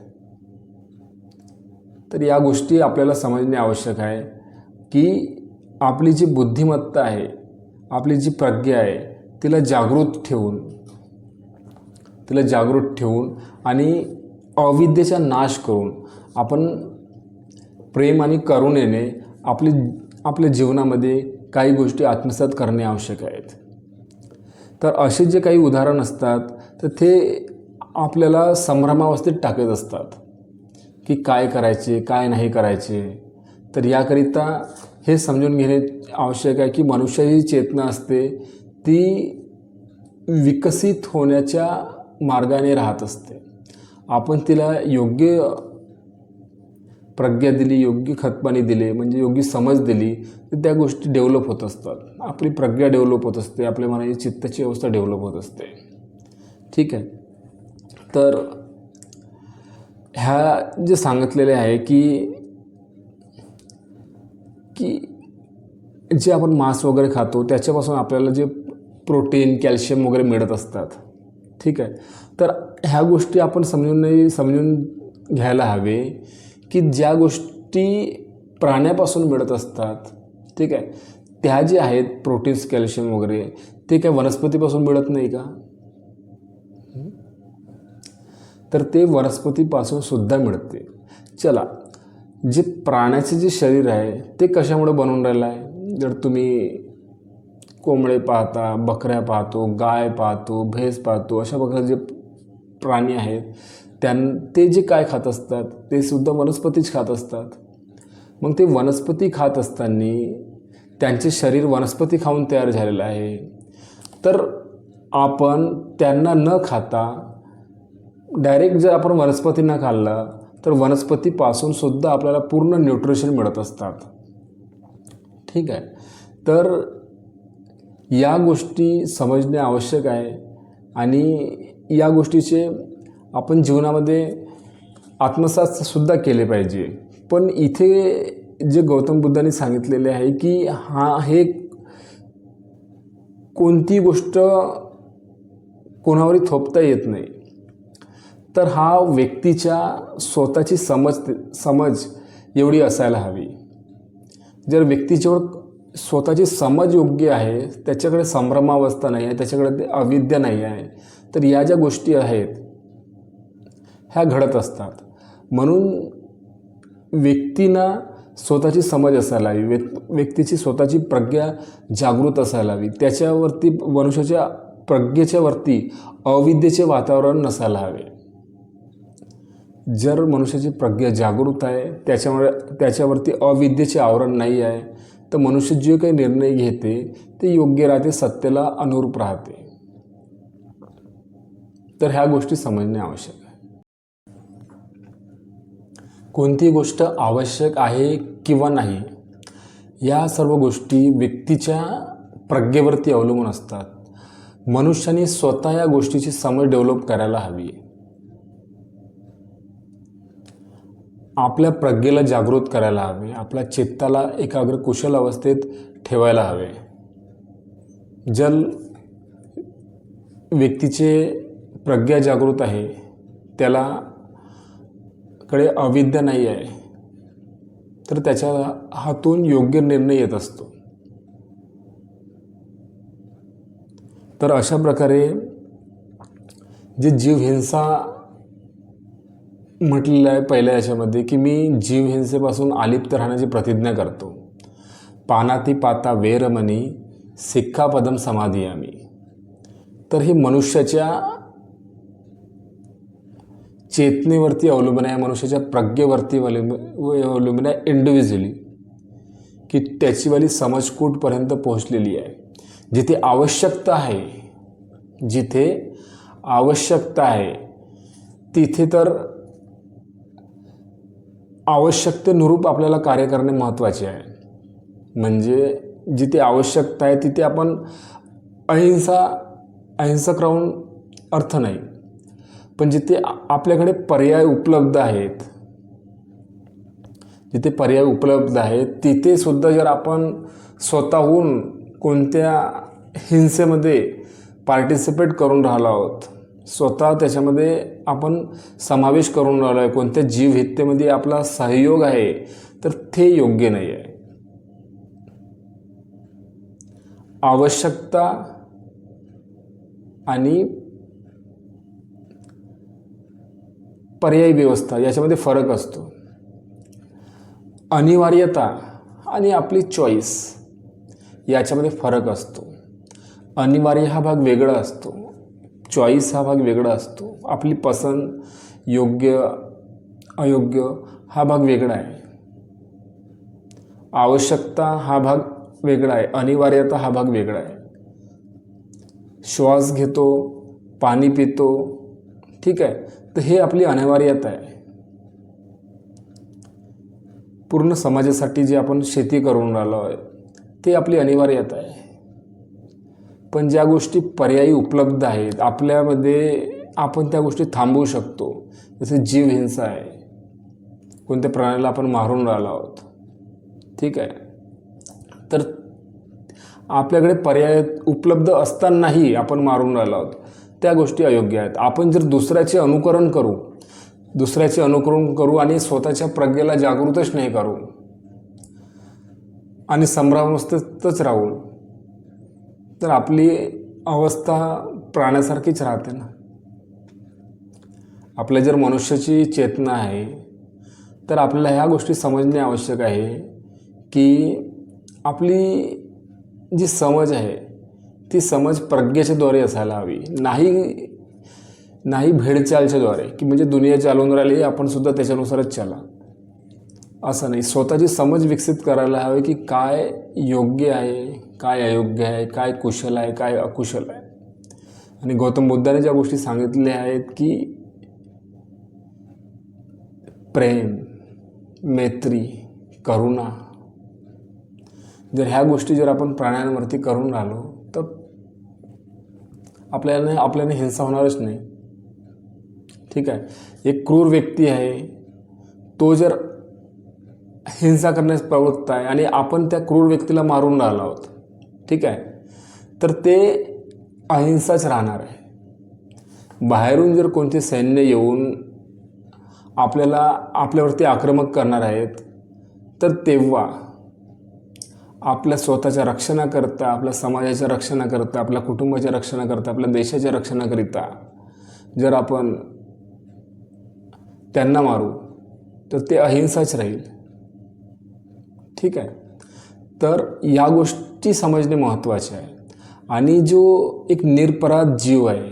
तर या गोष्टी आपल्याला समजणे आवश्यक आहे की आपली जी बुद्धिमत्ता आहे, आपली जी प्रज्ञा आहे तिला जागृत ठेवून आणि अविद्येचा नाश करून आपण प्रेम आणि करुणेने आपल्या जीवनामध्ये काही गोष्टी आत्मसात करणे आवश्यक आहेत. तर असे जे काही उदाहरण असतात तर ते आपल्याला संभ्रमावस्थेत टाकत असतात की काय करायचे, काय नाही करायचे. तर याकरिता हे समजून घेणे आवश्यक आहे की मनुष्याची चेतना असते ती विकसित होण्याच्या मार्गाने राहत असते. आपण तिला योग्य प्रज्ञा दिली, योग्य खतपाणी दिले, म्हणजे योग्य समज दिली तर त्या गोष्टी डेव्हलप होत असतात. आपली प्रज्ञा डेव्हलप होत असते, आपल्या मनाची चित्ताची अवस्था डेव्हलप होत असते. ठीक आहे. तर ह्या जे सांगितलेले आहे की जे आपण मांस वगैरे खातो त्याच्यापासून आपल्याला जे प्रोटीन, कॅल्शियम वगैरे मिळत असतात. ठीक आहे. तर ह्या गोष्टी आपण समजून घ्यायला हवे की ज्या गोष्टी प्राण्यापासून मिळत असतात, ठीक आहे, त्या जे आहेत प्रोटीन्स, कॅल्शियम वगैरे ते काय वनस्पतीपासून मिळत नाही का? तर ते वनस्पतीपासून सुद्धा मिळते. चला, जे प्राण्याचे जे शरीर आहे ते कशामुळे बनवून राहिलं आहे? जर तुम्ही कोंबडे पाहता, बकऱ्या पाहतो, गाय पाहतो, म्हैस पाहतो, अशा प्रकारचे जे प्राणी आहेत ते जे काय खात असतात ते सुद्धा वनस्पतीच खात असतात. मग ते वनस्पती खात असताना त्यांचे शरीर वनस्पती खाऊन तयार झालेलं आहे. तर आपण त्यांना न खाता डायरेक्ट जर आपण वनस्पतींना खाल्लं तर वनस्पतीपासून सुद्धा आपल्याला पूर्ण न्यूट्रिशन मिळत असतात. ठीक आहे. तर या गोष्टी समजणे आवश्यक आहे आणि या गोष्टीचे आपण जीवनामध्ये आत्मसात सुद्धा केले पाहिजे. पण इथे जे गौतम बुद्धांनी सांगितलेले आहे की हे कोणती गोष्ट कोणावरही थोपता येत नाही. तर हा व्यक्तीच्या स्वतःची समज एवढी असायला हवी. जर व्यक्तीजवळ स्वतःची समज योग्य आहे, त्याच्याकडे संभ्रमावस्था नाही आहे, त्याच्याकडे अविद्या नाही आहे, तर या ज्या गोष्टी आहेत ह्या घडत असतात. म्हणून व्यक्तींना स्वतःची समज असायला हवी, व्यक्तीची स्वतःची प्रज्ञा जागृत असायला हवी. त्याच्यावरती मनुष्याच्या प्रज्ञेच्या वरती अविद्येचे वातावरण नसायला हवे. जर मनुष्याची प्रज्ञा जागृत आहे, त्याच्यावरती अविद्येचे आवरण नाही आहे, तर मनुष्य जे काही निर्णय घेते ते योग्य राहते, सत्याला अनुरूप राहते. तर ह्या गोष्टी समजणे आवश्यक आहे. कोणती गोष्ट आवश्यक आहे किंवा नाही या सर्व गोष्टी व्यक्तीच्या प्रज्ञेवरती अवलंबून असतात. मनुष्याने स्वतः या गोष्टीची समज डेव्हलप करायला हवी. आपल्या प्रज्ञेला जागृत करायला हवे, आपल्या चित्ताला एकाग्र कुशल अवस्थेत ठेवायला हवे. जर व्यक्तीचे प्रज्ञा जागृत आहे, त्याला कडे अविद्या नाही आहे, तर त्याच्या हातून योग्य निर्णय येत असतो. तर अशा प्रकारे जे जीवहिंसा म्हटलेलं आहे पहिल्या याच्यामध्ये की मी जीवहिंसेपासून अलिप्त राहण्याची प्रतिज्ञा करतो. पानाती पाता वेरमणी सिक्खापदम समाधियामी. तर हे मनुष्याच्या चेतनेवरती अवलंबून आहे, मनुष्याच्या प्रज्ञेवरती अवलंबून आहे इंडिव्हिज्युअली, की त्याचीवाली समज कुठपर्यंत पोहोचलेली आहे. जिथे आवश्यकता आहे, जिथे आवश्यकता आहे तिथे तर आवश्यकतेनुरूप आपल्याला कार्य करणे महत्त्वाचे आहे. म्हणजे जिथे आवश्यकता आहे तिथे आपण अहिंसक राहून अर्थ नाही. पण जिथे आपल्याकडे पर्याय उपलब्ध आहेत, जिथे पर्याय उपलब्ध आहेत तिथे सुद्धा जर आपण स्वतःहून कोणत्या हिंसेमध्ये पार्टिसिपेट करून राहिलो आहोत, स्वतः त्याच्यामध्ये आपण समावेश करून राहिलो आहे, कोणत्या जीवहत्येमध्ये आपला सहयोग आहे, तर ते योग्य नाही आहे. आवश्यकता आणि पर्यायी व्यवस्था याच्यामध्ये फरक असतो. अनिवार्यता आणि आपली चॉईस याच्यामध्ये फरक असतो. अनिवार्य हा भाग वेगळा असतो, चॉईस हा भाग वेगळा असतो. आपली पसंत, योग्य अयोग्य हा भाग वेगळा आहे. आवश्यकता हा भाग वेगळा आहे, अनिवार्यता हा भाग वेगळा आहे. श्वास घेतो, पाणी पितो, ठीक आहे, तर हे आपली अनिवार्यता आहे. पूर्ण समाजासाठी जे आपण शेती करून राहिलो आहे ते आपली अनिवार्यता आहे. पण ज्या गोष्टी पर्यायी उपलब्ध आहेत आपल्यामध्ये, आपण त्या गोष्टी थांबवू शकतो. जसे जीवहिंसा आहे, कोणत्या प्राण्याला आपण मारून राहिलो आहोत, ठीक आहे, तर आपल्याकडे पर्याय उपलब्ध असतानाही आपण मारून राहिलो आहोत, त्या गोष्टी अयोग्य आहेत. आपण जर दुसऱ्याचे अनुकरण करू आणि स्वतःच्या प्रज्ञेला जागृतच नाही करू आणि संभ्रमावस्थेतच राहू, तर आपली अवस्था प्राण्यासारखीच राहते ना. आपल्या जर मनुष्याची चेतना आहे तर आपल्याला ह्या गोष्टी समजणे आवश्यक आहे की आपली जी समज आहे ती समज प्रज्ञेच्याद्वारे असायला हवी, नाही भेडचालच्याद्वारे, की म्हणजे दुनिया चालवून राहिली आपण सुद्धा त्याच्यानुसारच चाला, असं नाही. स्वतःची समज विकसित करायला हवी की काय योग्य आहे, काय अयोग्य आहे, काय कुशल आहे, काय अकुशल आहे. आणि गौतम बुद्धाने ज्या गोष्टी सांगितल्या आहेत की प्रेम, मैत्री, करुणा, जर ह्या गोष्टी जर आपण प्राण्यांवरती करून राहिलो तर आपल्याने हिंसा होणारच नाही, ठीक आहे. एक क्रूर व्यक्ती आहे, तो जर हिंसा करण्यास प्रवृत्त आहे आणि आपण त्या क्रूर व्यक्तीला मारून राहिलो आहोत, ठीक आहे, तर ते अहिंसाच राहणार आहे. बाहेरून जर कोणते सैन्य येऊन आपल्यावरती आक्रमक करणार आहेत तर तेव्हा आपल्या स्वतःच्या रक्षणाकरता, आपल्या समाजाच्या रक्षणाकरता, आपल्या कुटुंबाच्या रक्षणाकरता, आपल्या देशाच्या रक्षणाकरिता जर आपण त्यांना मारू तर ते अहिंसाच राहील, ठीक आहे. तर या गोष्टी समजणे महत्त्वाचे आहे. आणि जो एक निरपराध जीव आहे,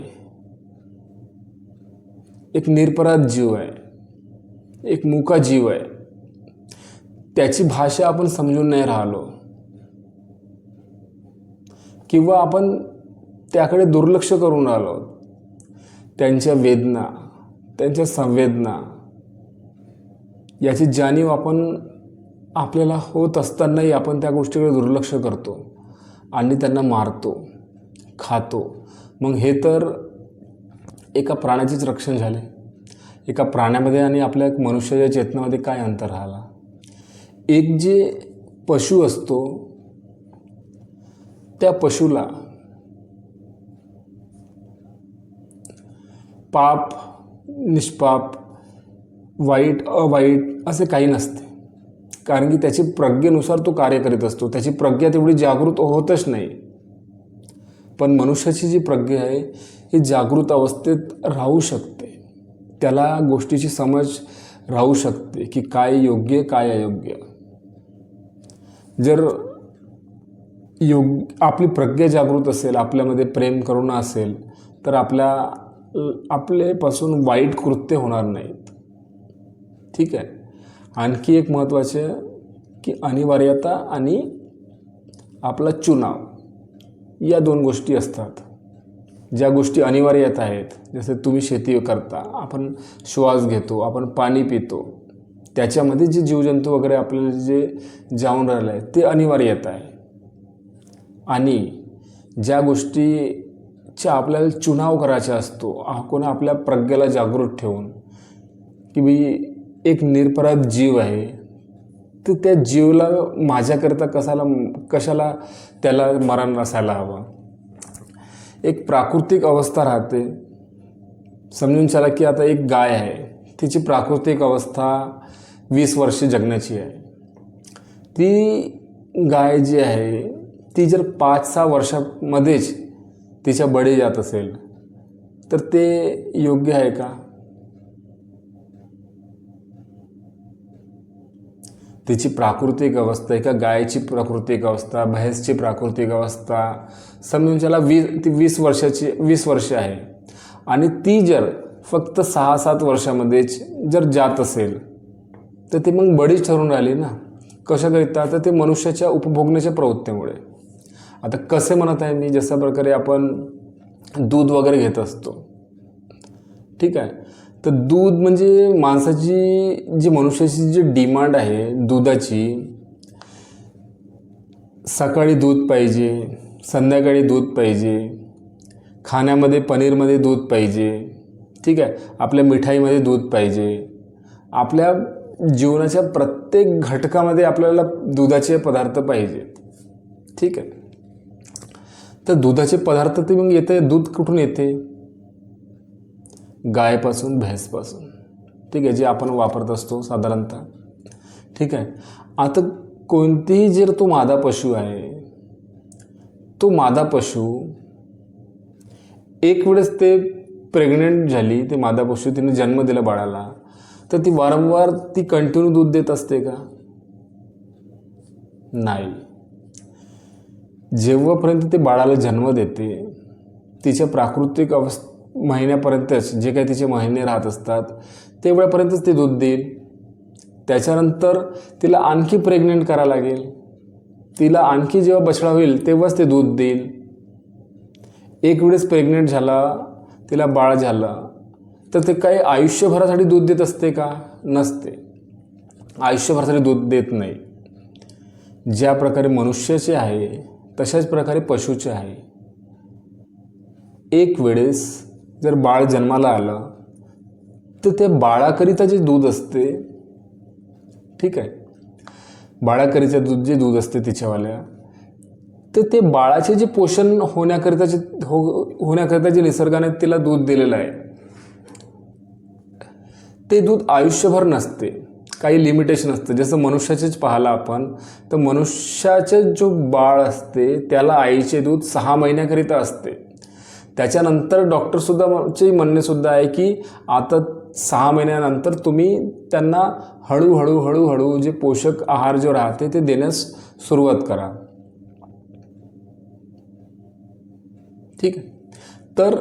एक मुका जीव आहे, त्याची भाषा आपण समजून नाही राहिलो किंवा आपण त्याकडे दुर्लक्ष करून राहिलो, त्यांच्या वेदना, त्यांच्या संवेदना याची जाणीव आपल्याला होत असतानाही आपण त्या गोष्टीकडे दुर्लक्ष करतो आणि त्यांना मारतो, खातो. मग हे तर एका प्राण्याचेच रक्षण झाले, एका प्राण्यामध्ये आणि आपल्या एक मनुष्याच्या चेतनामध्ये काय अंतर राहिला. एक जे पशु असतो त्या पशुला पाप निष्पाप वाईट अवाईट असे काही नसते, कारण की त्याची प्रज्ञेनुसार तो कार्य करीत असतो. त्याची प्रज्ञा तेवढी जागृत होतच नाही. पण मनुष्याची जी प्रज्ञा आहे ही जागृत अवस्थेत राहू शकते. त्याला गोष्टीची समज राहू शकते की काय योग्य काय अयोग्य. जर आपली प्रज्ञा जागृत असेल, आपल्यामध्ये प्रेम करुणा असेल, तर आपल्यापासून वाईट कृत्य होणार नाहीत. ठीक आहे. आणखी एक महत्त्वाचे की अनिवार्यता आणि आपला चुनाव या दोन गोष्टी असतात. ज्या गोष्टी अनिवार्यता आहेत, जसे तुम्ही शेती करता, आपण श्वास घेतो, आपण पाणी पितो, त्याच्यामध्ये जे जीवजंतू वगैरे आपल्याला जे जाऊन राहिलं आहे ते अनिवार्यता आहे. आणि ज्या गोष्टीचा आपल्याला चुनाव करायचा असतो, कोणी आपल्या प्रज्ञेला जागृत ठेवून की बाई एक निरपराध जीव आहे, तर त्या जीवला माझ्याकरता कशाला त्याला मरण असायला हवं. एक प्राकृतिक अवस्था राहते. समजून चला की आता एक गाय आहे, तिची प्राकृतिक अवस्था 20 वर्षे जगण्याची आहे. ती गाय जी आहे ती जर 5-6 वर्षामध्येच तिच्या बळी जात असेल तर ते योग्य आहे का? तिची प्राकृतिक अवस्था, एका गायची प्राकृतिक अवस्था, म्हैसची प्राकृतिक अवस्था समजून त्याला 20 वर्ष आहे, आणि ती जर फक्त 6-7 वर्षामध्येच जर जात असेल तर ती मग बळीच ठरून राहिली ना. कशाकरिता? तर ते मनुष्याच्या उपभोगण्याच्या प्रवृत्तीमुळे. आता कसे म्हणत आहे मी, जशा प्रकारे आपण दूध वगैरे घेत असतो, ठीक आहे, तर दूध म्हणजे माणसाची जी मनुष्याची जी डिमांड आहे दुधाची, सकाळी दूध पाहिजे, संध्याकाळी दूध पाहिजे, खाण्यामध्ये पनीरमध्ये दूध पाहिजे, ठीक आहे, आपल्या मिठाईमध्ये दूध पाहिजे, आपल्या जीवनाच्या प्रत्येक घटकामध्ये आपल्याला दुधाचे पदार्थ पाहिजेत. ठीक आहे. तर दुधाचे पदार्थ ते मग येते, दूध कुठून येते? गायपासून, म्हैसपासून. ठीक आहे, जे आपण वापरत असतो साधारणतः. ठीक आहे. आता कोणतीही जर तो मादा पशु आहे, तो मादा पशु एक वेळेस ते प्रेग्नेंट झाली, ते मादा पशु तिने जन्म दिला बाळाला, तर ती वारंवार ती कंटिन्यू दूध देत असते का? नाही. जेव्हापर्यंत ते बाळाला जन्म देते, तिच्या प्राकृतिक महिन्यापर्यंतच, जे काही तिचे महिने राहत असतात तेवढ्यापर्यंतच ते दूध देईल. त्याच्यानंतर तिला आणखी प्रेग्नेंट करावं लागेल, तिला आणखी जेव्हा बछडा होईल तेव्हाच ते दूध देईल. एक वेळेस प्रेग्नेंट झाला, तिला बाळ झालं, तर ते काही आयुष्यभरासाठी दूध देत असते का? नसते. आयुष्यभरासाठी दूध देत नाही. ज्या प्रकारे मनुष्याचे आहे तशाच प्रकारे पशुचे आहे. एक वेळेस जर बाळ जन्माला आलं तर त्या बाळाकरिता जे दूध असते, ठीक आहे, बाळाकरिता जे दूध असते तिच्यावाल्या, तर ते बाळाचे जे पोषण होण्याकरिता जे निसर्गाने तिला दूध दिलेलं आहे, ते दूध आयुष्यभर नसते, काही लिमिटेशन असतं. जसं मनुष्याचेच पाहिलं आपण, तर मनुष्याचे जो बाळ असते त्याला आईचे दूध 6 महिन्याकरिता असते. त्याच्यानंतर डॉक्टरचे म्हणणेसुद्धा आहे की आता 6 महिन्यानंतर तुम्ही त्यांना हळूहळू जे पोषक आहार जो राहते ते देण्यास सुरुवात करा. ठीक आहे. तर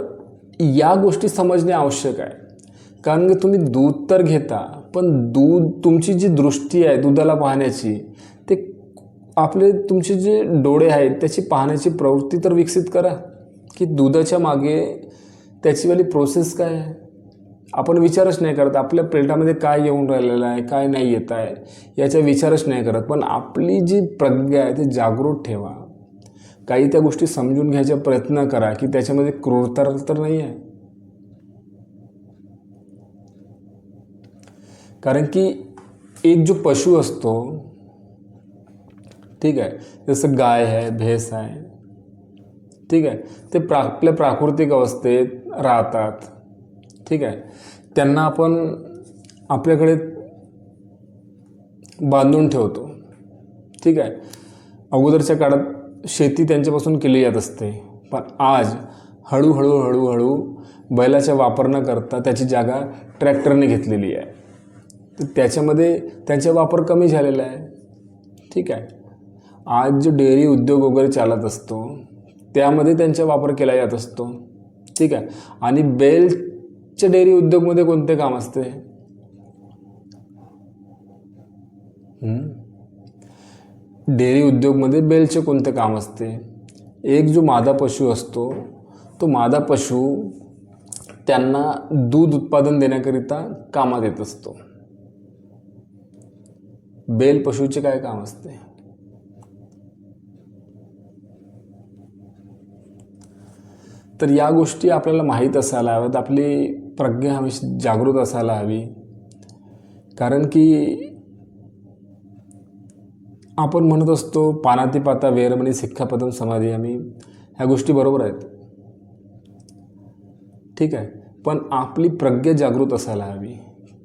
या गोष्टी समजणे आवश्यक आहे, कारण की तुम्ही दूध तर घेता, पण तुमची जी दृष्टी आहे दुधाला पाहण्याची, ते तुमचे जे डोळे आहेत त्याची पाहण्याची प्रवृत्ती तर विकसित करा, की दुधाच्या मागे त्याचीवाली प्रोसेस काय आहे. आपण विचारच नाही करत, आपल्या पेटामध्ये काय येऊन राहिलेलं आहे, काय नाही येत आहे, याचा विचारच नाही करत. पण आपली जी प्रज्ञा आहे ती जागृत ठेवा, काही त्या गोष्टी समजून घ्यायचा प्रयत्न करा की त्याच्यामध्ये क्रूरता तर नाही आहे. कारण की एक जो पशु असतो, ठीक आहे, जसं गाय आहे, भैंस आहे, ठीक आहे, ते आपल्या प्राकृतिक अवस्थेत राहतात, ठीक आहे. त्यांना आपण आपल्याकडे बांधून ठेवतो, ठीक आहे. अगोदरच्या काळात शेती त्यांच्यापासून केली जात असते, पण आज हळूहळू बैलाचा वापर न करता त्याची जागा ट्रॅक्टरने घेतलेली आहे. तर त्याच्यामध्ये त्यांचा वापर कमी झालेला आहे, ठीक आहे. आज जो डेअरी उद्योग वगैरे चालत असतो त्यामध्ये त्यांचा वापर केला जात असतो, ठीक आहे. आणि बैलच्या डेअरी उद्योगमध्ये कोणते काम असते? डेअरी उद्योगमध्ये बैलचे कोणते काम असते? एक जो मादा पशु असतो, तो मादा पशु त्यांना दूध उत्पादन देण्याकरिता कामात येत असतो. बैल पशुचे काय काम असते? तर या गोष्टी आपल्याला माहीत असायला हव्यात, आपली प्रज्ञा हमेशा जागृत असायला हवी. कारण की आपण म्हणत असतो पानाती पाता वेरमणी सिक्खापदम समाधियामी, ह्या गोष्टी बरोबर आहेत, ठीक आहे. पण आपली प्रज्ञा जागृत असायला हवी.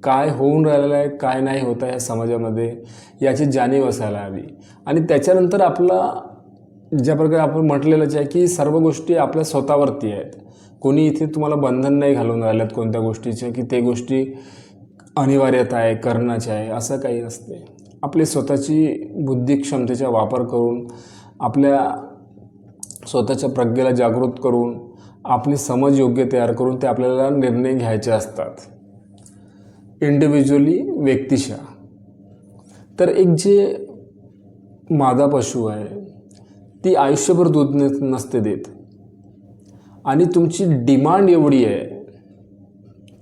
काय होऊन राहिलेलं आहे, काय नाही होत आहे ह्या समाजामध्ये, याची जाणीव असायला हवी. आणि त्याच्यानंतर आपला ज्या प्रकारे आपण म्हटलेलंच आहे की सर्व गोष्टी आपल्या स्वतःवरती आहेत. कोणी इथे तुम्हाला बंधन नाही घालून राहिल्यात कोणत्या गोष्टीचे की ते गोष्टी अनिवार्यता आहे, करण्याचे आहे, असं काही नसते. आपली स्वतःची बुद्धी क्षमतेचा वापर करून, आपल्या स्वतःच्या प्रज्ञेला जागृत करून, आपली समज योग्य तयार करून ते आपल्याला निर्णय घ्यायचे असतात, इंडिव्हिज्युअली, व्यक्तिशः. तर एक जे मादा पशु आहे ती आयुष्यभर दूध नसते देत, आणि तुमची डिमांड एवढी आहे,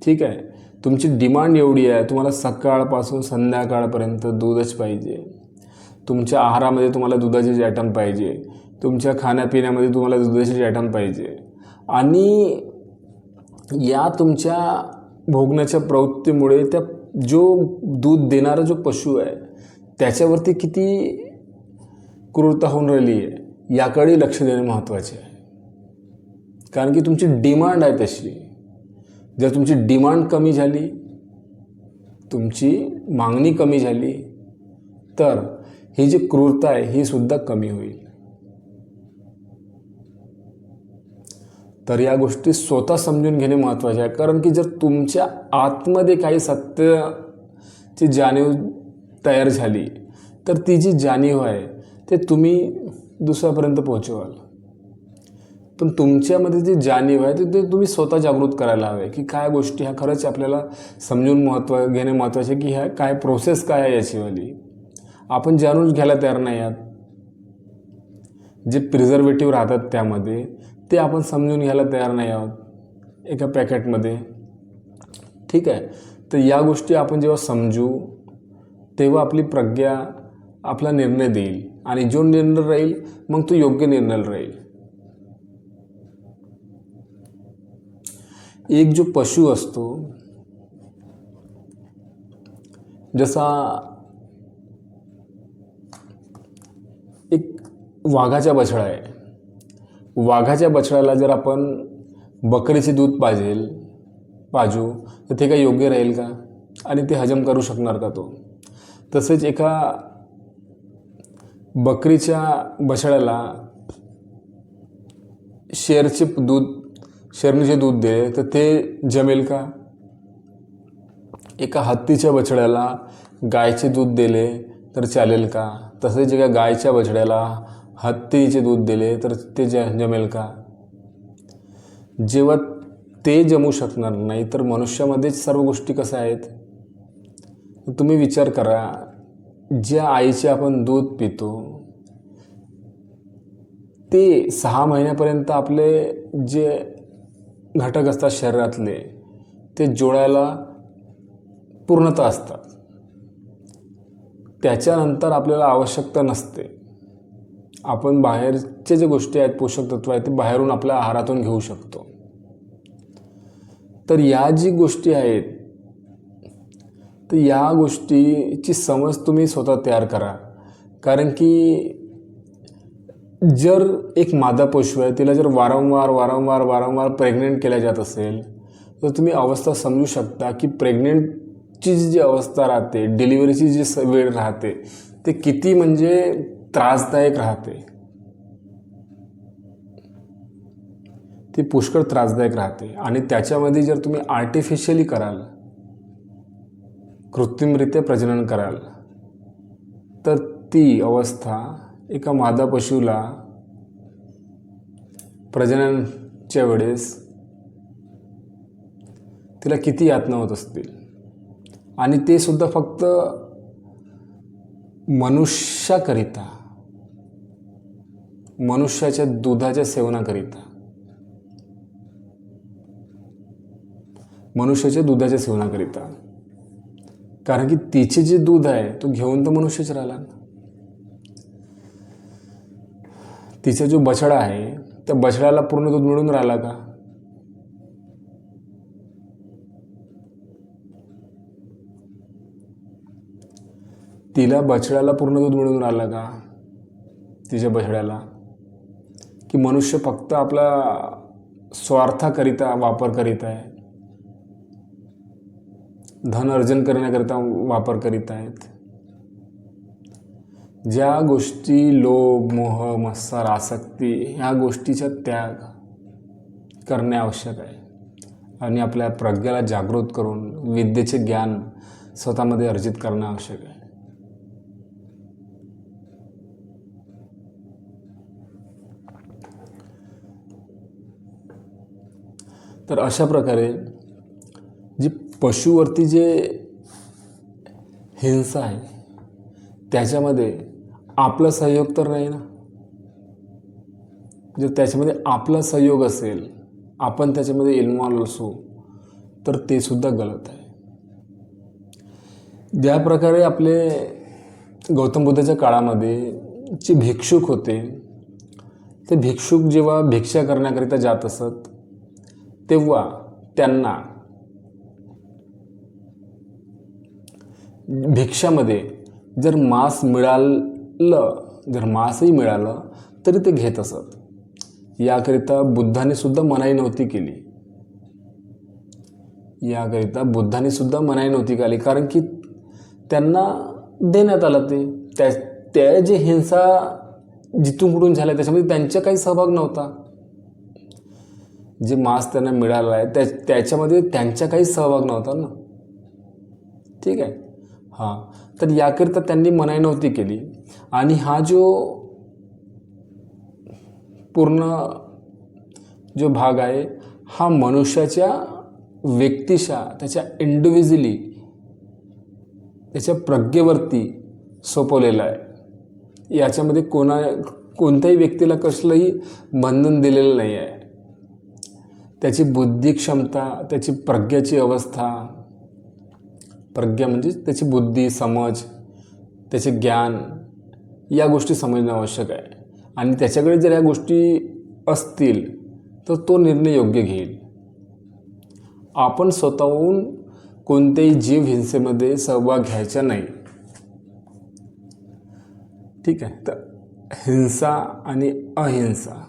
ठीक आहे, तुमची डिमांड एवढी आहे, तुम्हाला सकाळपासून संध्याकाळपर्यंत दूधच पाहिजे. तुमच्या आहारामध्ये तुम्हाला दुधाचे आयटम पाहिजे, तुमच्या खाण्यापिण्यामध्ये तुम्हाला दुधाचे आयटम पाहिजे. आणि या तुमच्या भोगण्याच्या प्रवृत्तीमुळे त्या जो दूध देणारा जो पशु आहे त्याच्यावरती किती क्रूरता होऊन राहिली आहे याकडे लक्ष देणे महत्त्वाचे आहे. कारण की तुमची डिमांड आहे तशी. जर तुमची डिमांड कमी झाली, तुमची मागणी कमी झाली, तर ही जी क्रूरता आहे ही सुद्धा कमी होईल. तर या गोष्टी स्वतः समजून घेणे महत्त्वाचे आहे. कारण की जर तुमच्या आतमध्ये काही सत्याची जाणीव तयार झाली तर ती जी जाणीव आहे ते तुम्ही दुसऱ्यापर्यंत पोहोचवाल. पण तुमच्यामध्ये जी जाणीव आहे ते तुम्ही स्वतः जागृत करायला हवे की काय गोष्टी ह्या खरंच आपल्याला समजून घेणे महत्त्वाचे की ह्या काय प्रोसेस काय आहे याचीवाली. आपण जाणून घ्यायला तयार नाही आहात. जे प्रिझर्वेटिव्ह राहतात त्यामध्ये ते आपण समजून घ्यायला तयार नाही आहोत एका पॅकेटमध्ये, ठीक आहे. तर या गोष्टी आपण जेव्हा समजू तेव्हा आपली प्रज्ञा आपला निर्णय देईल, आणि जो निर्णय राहील मग तो योग्य निर्णय राहील. एक जो पशु असतो, जसा एक वाघाचा बछडा आहे. वाघाच्या बछड्याला जर आपण बकरीचे दूध पाजू तर ते काय योग्य राहील का? आणि ते हजम करू शकणार का तो? तसेच एका बकरीच्या बछड्याला शेरने जे दूध दिले तर ते जमेल का? एका हत्तीच्या बछड्याला गायचे दूध दिले तर चालेल का? तसेच एका गायच्या बछड्याला हत्तीचे दूध दिले तर ते जमेल का? जेव्हा ते जमू शकणार नाही तर मनुष्यामध्येच सर्व गोष्टी कशा आहेत? तुम्ही विचार करा, ज्या आईचे आपण दूध पितो ते 6 महिन्यापर्यंत आपले जे घटक असतात शरीरातले ते जोडायला पूर्णतः असतात. त्याच्यानंतर आपल्याला आवश्यकता नसते. आपण बाहेरचे जे गोष्टी आहेत, पोषक तत्व आहेत, ते बाहेरून आपल्या आहारातून घेऊ शकतो. तर या जी गोष्टी आहेत तर या गोष्टीची समज तुम्ही स्वतः तयार करा. कारण की जर एक मादा पशु आहे, तिला जर वारंवार प्रेग्नेंट केल्या जात असेल, तर तुम्ही अवस्था समजू शकता की प्रेग्नेंटची जी अवस्था राहते, डिलिव्हरीची जी वेळ राहते, ते किती म्हणजे त्रासदायक राहते. ती पुष्कळ त्रासदायक राहते. आणि त्याच्यामध्ये जर तुम्ही आर्टिफिशियली कराल, कृत्रिमरित्या प्रजनन कराल, तर ती अवस्था एका मादा पशुला प्रजननाच्या वेळेस तिला किती यातना होत असतील. आणि ते सुद्धा फक्त मनुष्याकरिता, मनुष्याच्या दुधाच्या सेवनाकरिता, मनुष्याच्या दुधाच्या सेवनाकरिता. कारण की तिचे जे दूध आहे तो घेऊन तर मनुष्यच राहिला. तिचा जो बछडा आहे त्या बछड्याला पूर्ण दूध मिळून राहिला का? तिला बछड्याला पूर्ण दूध मिळून राहिलं का तिच्या बछड्याला? की मनुष्य फक्त आपला स्वार्थाकरिता वापर करीत आहे, धन अर्जन करण्याकरिता वापर करीत आहेत. ज्या गोष्टी लोभ, मोह, मत्सर, आसक्ती ह्या गोष्टीचा त्याग करणे आवश्यक आहे. आणि आपल्या प्रज्ञेला जागृत करून विद्येचे ज्ञान स्वतःमध्ये अर्जित करणं आवश्यक आहे. तर अशा प्रकारे जी पशुवरती जे हिंसा आहे त्याच्यामध्ये आपला सहयोग तर नाही ना. जर त्याच्यामध्ये आपला सहयोग असेल, आपण त्याच्यामध्ये इन्व्हॉल्व असू, तर ते सुद्धा गलत आहे. ज्या प्रकारे आपले गौतम बुद्धाच्या काळामध्ये जे भिक्षुक होते, ते भिक्षुक जेव्हा भिक्षा करण्याकरिता जात असत, तेव्हा त्यांना भिक्षामध्ये जर मांस मिळालं, जर मांसही मिळालं तरी ते घेत असत. याकरिता बुद्धाने सुद्धा मनाई नव्हती केली. याकरिता बुद्धाने सुद्धा मनाई नव्हती केली. कारण की त्यांना देण्यात आलं त्या जे हिंसा जिथून कुठून झाल्या त्याच्यामध्ये त्यांचा काही सहभाग नव्हता. जे मांस त्यांना मिळालं आहे त्याच्यामध्ये त्यांचा काही सहभाग नव्हता ना. ठीक आहे. हां, तर याकरिता त्यांनी मनाई नव्हती केली. आणि हा जो पूर्ण जो भाग आहे हा मनुष्याच्या व्यक्तिशा, त्याच्या इंडिव्हिज्युअली, त्याच्या प्रज्ञेवरती सोपवलेला आहे. याच्यामध्ये कोणत्याही व्यक्तीला कसलंही बंधन दिलेलं नाही आहे. त्याची बुद्धी क्षमता, त्याची प्रज्ञाची अवस्था, प्रज्ञा म्हणजे त्याची बुद्धी, समज, त्याचे ज्ञान, या गोष्टी समजणं आवश्यक आहे. आणि त्याच्याकडे जर या गोष्टी असतील तर तो निर्णय योग्य घेईल. आपण स्वतःहून कोणत्याही जीव हिंसेमध्ये सहभाग घ्यायचा नाही. ठीक आहे. तर हिंसा आणि अहिंसा,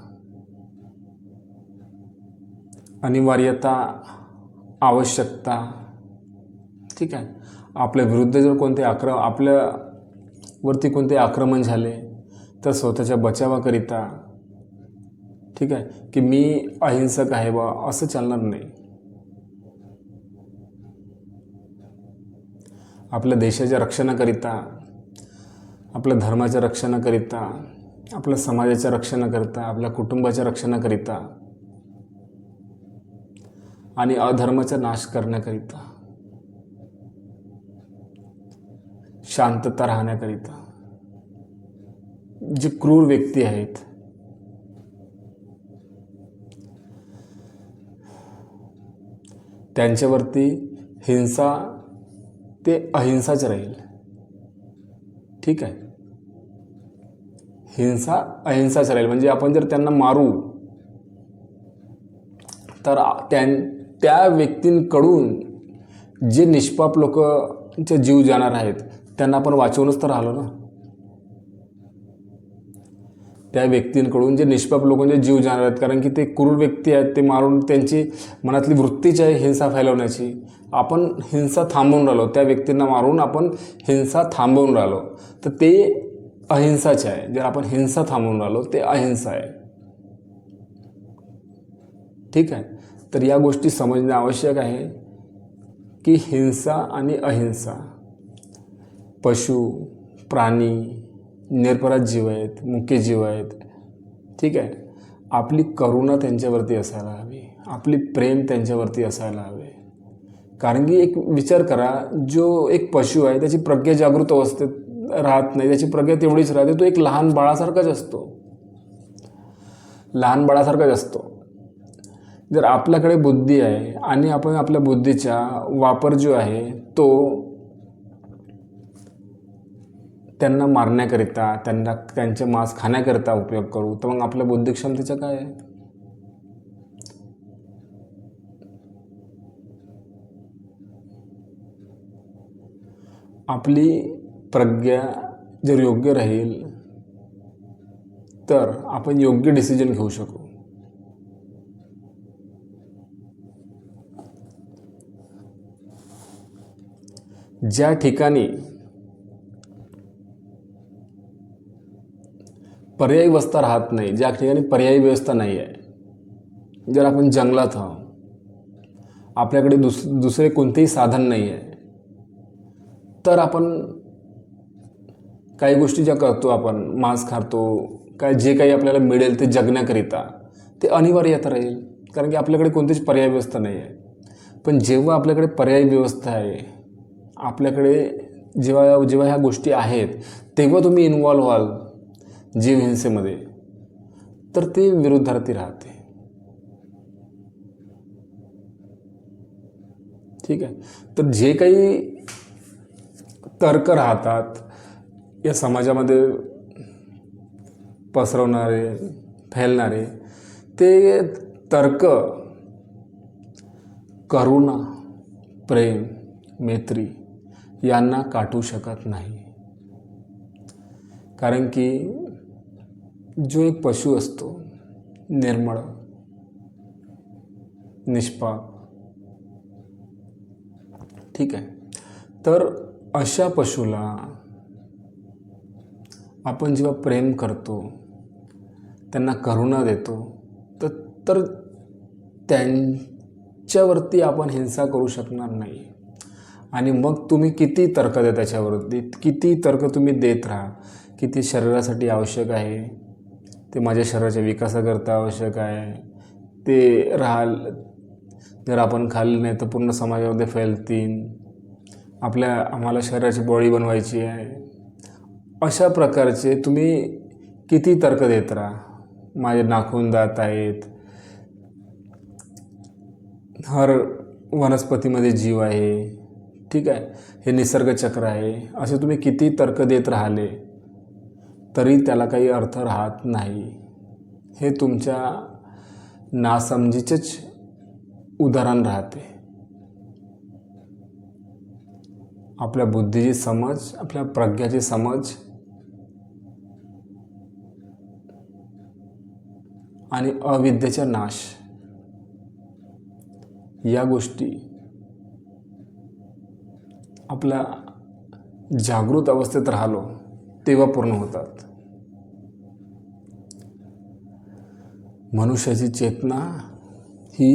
अनिवार्यता, आवश्यकता, ठीक आहे. आपल्या विरुद्ध जर आपल्यावरती कोणते आक्रमण झाले तर स्वतःच्या बचावाकरिता, ठीक आहे, की मी अहिंसक आहे बा असं चालणार नाही. आपल्या देशाच्या रक्षणाकरिता, आपल्या धर्माच्या रक्षणाकरिता, आपल्या समाजाच्या रक्षणाकरिता, आपल्या कुटुंबाच्या रक्षणाकरिता आणि अधर्माचा नाश करण्याकरिता, शांतता राहण्याकरिता जे क्रूर व्यक्ती आहेत त्यांच्यावरती हिंसा ते अहिंसाच राहील. ठीक आहे. हिंसा अहिंसाच राहील. म्हणजे आपण जर त्यांना मारू तर त्या व्यक्तींकडून जे निष्पाप लोक चे जीव जाणार आहेत त्यांना आपण वाचवूनच तर राहिलो ना. त्या व्यक्तींकडून जे निष्पाप लोकांचे जीव जाणार आहेत, कारण की ते क्रूर व्यक्ती आहेत, ते मारून त्यांची मनातली वृत्तीच आहे हिंसा फैलवण्याची. आपण हिंसा थांबवून राहिलो, त्या व्यक्तींना मारून आपण हिंसा थांबवून राहिलो, तर ते अहिंसाचे आहे. जर आपण हिंसा थांबवून राहिलो ते अहिंसा आहे. ठीक आहे. तर या गोष्टी समजणे आवश्यक आहे की हिंसा आणि अहिंसा, पशु, प्राणी, निरपराध जीव आहेत, मुके जीव आहेत. ठीक आहे. आपली करुणा त्यांच्यावरती असायला हवी, आपली प्रेम त्यांच्यावरती असायला हवे. कारण की एक विचार करा, जो एक पशु आहे त्याची प्रज्ञा जागृत अवस्थेत राहत नाही, त्याची प्रज्ञा तेवढीच राहते, तो एक लहान बाळासारखाच असतो, लहान बाळासारखाच असतो. जर आपल्याकडे बुद्धी आहे आणि आपण आपल्या बुद्धीचा वापर जो आहे तो त्यांना मारण्याकरिता, त्यांचे मांस खाण्याकरिता उपयोग करू, तर मग आपल्या बुद्धी क्षमतेचं काय आहे? आपली प्रज्ञा जर योग्य राहील तर आपण योग्य डिसिजन घेऊ शकू. ज्या ठिकाणी पर्यायी व्यवस्था राहत नाही, ज्या ठिकाणी पर्यायी व्यवस्था नाही आहे, जर आपण जंगलात आहोत, आपल्याकडे दुसरे कोणतेही साधन नाही आहे, तर आपण काही गोष्टी ज्या करतो, आपण मांस खातो, काय जे काही आपल्याला मिळेल ते जगण्याकरिता, ते अनिवार्यता राहील, कारण की आपल्याकडे कोणतीच पर्यायी व्यवस्था नाही आहे. पण जेव्हा आपल्याकडे पर्यायी व्यवस्था आहे, आपल्याकडे जेव्हा ह्या गोष्टी आहेत, तेव्हा तुम्ही इन्व्हॉल्व व्हाल जीवहिंसेमध्ये, तर ते विरुद्धार्थी राहते. ठीक आहे. तर जे काही तर्क राहतात या समाजामध्ये पसरवणारे, फैलणारे, ते तर्क करुणा, प्रेम, मैत्री यांना काटू शकत नाही. कारण की जो एक पशु असतो, निर्मळ, निष्पाप, ठीक आहे, तर अशा पशुला आपण जेव्हा प्रेम करतो, त्यांना करुणा देतो, तर त्यांच्यावरती आपण हिंसा करू शकणार नाही. आणि मग तुम्ही किती तर्क द्या त्याच्यावरती, किती तर्क तुम्ही देत राहा, किती शरीरासाठी आवश्यक आहे, ते माझ्या शरीराच्या विकासाकरता आवश्यक आहे, ते जर आपण खाल्ले नाही तर पूर्ण समाजामध्ये फैलतील, आम्हाला शरीराची बॉडी बनवायची आहे, अशा प्रकारचे तुम्ही किती तर्क देत राहा. माझे नाखून दात आहेत, हर वनस्पतीमध्ये जीव आहे, ठीक आहे, हे निसर्ग चक्र आहे, असे तुम्ही किती तर्क देत राहिले तरी त्याला काही अर्थ राहत नाही. हे तुमच्या नासमजीचेच उदाहरण राहते. आपल्या बुद्धीची समज, आपल्या प्रज्ञाची समज आणि अविद्येचा नाश, या गोष्टी आपल्या जागृत अवस्थेत राहिलो तेव्हा पूर्ण होतात. मनुष्याची चेतना ही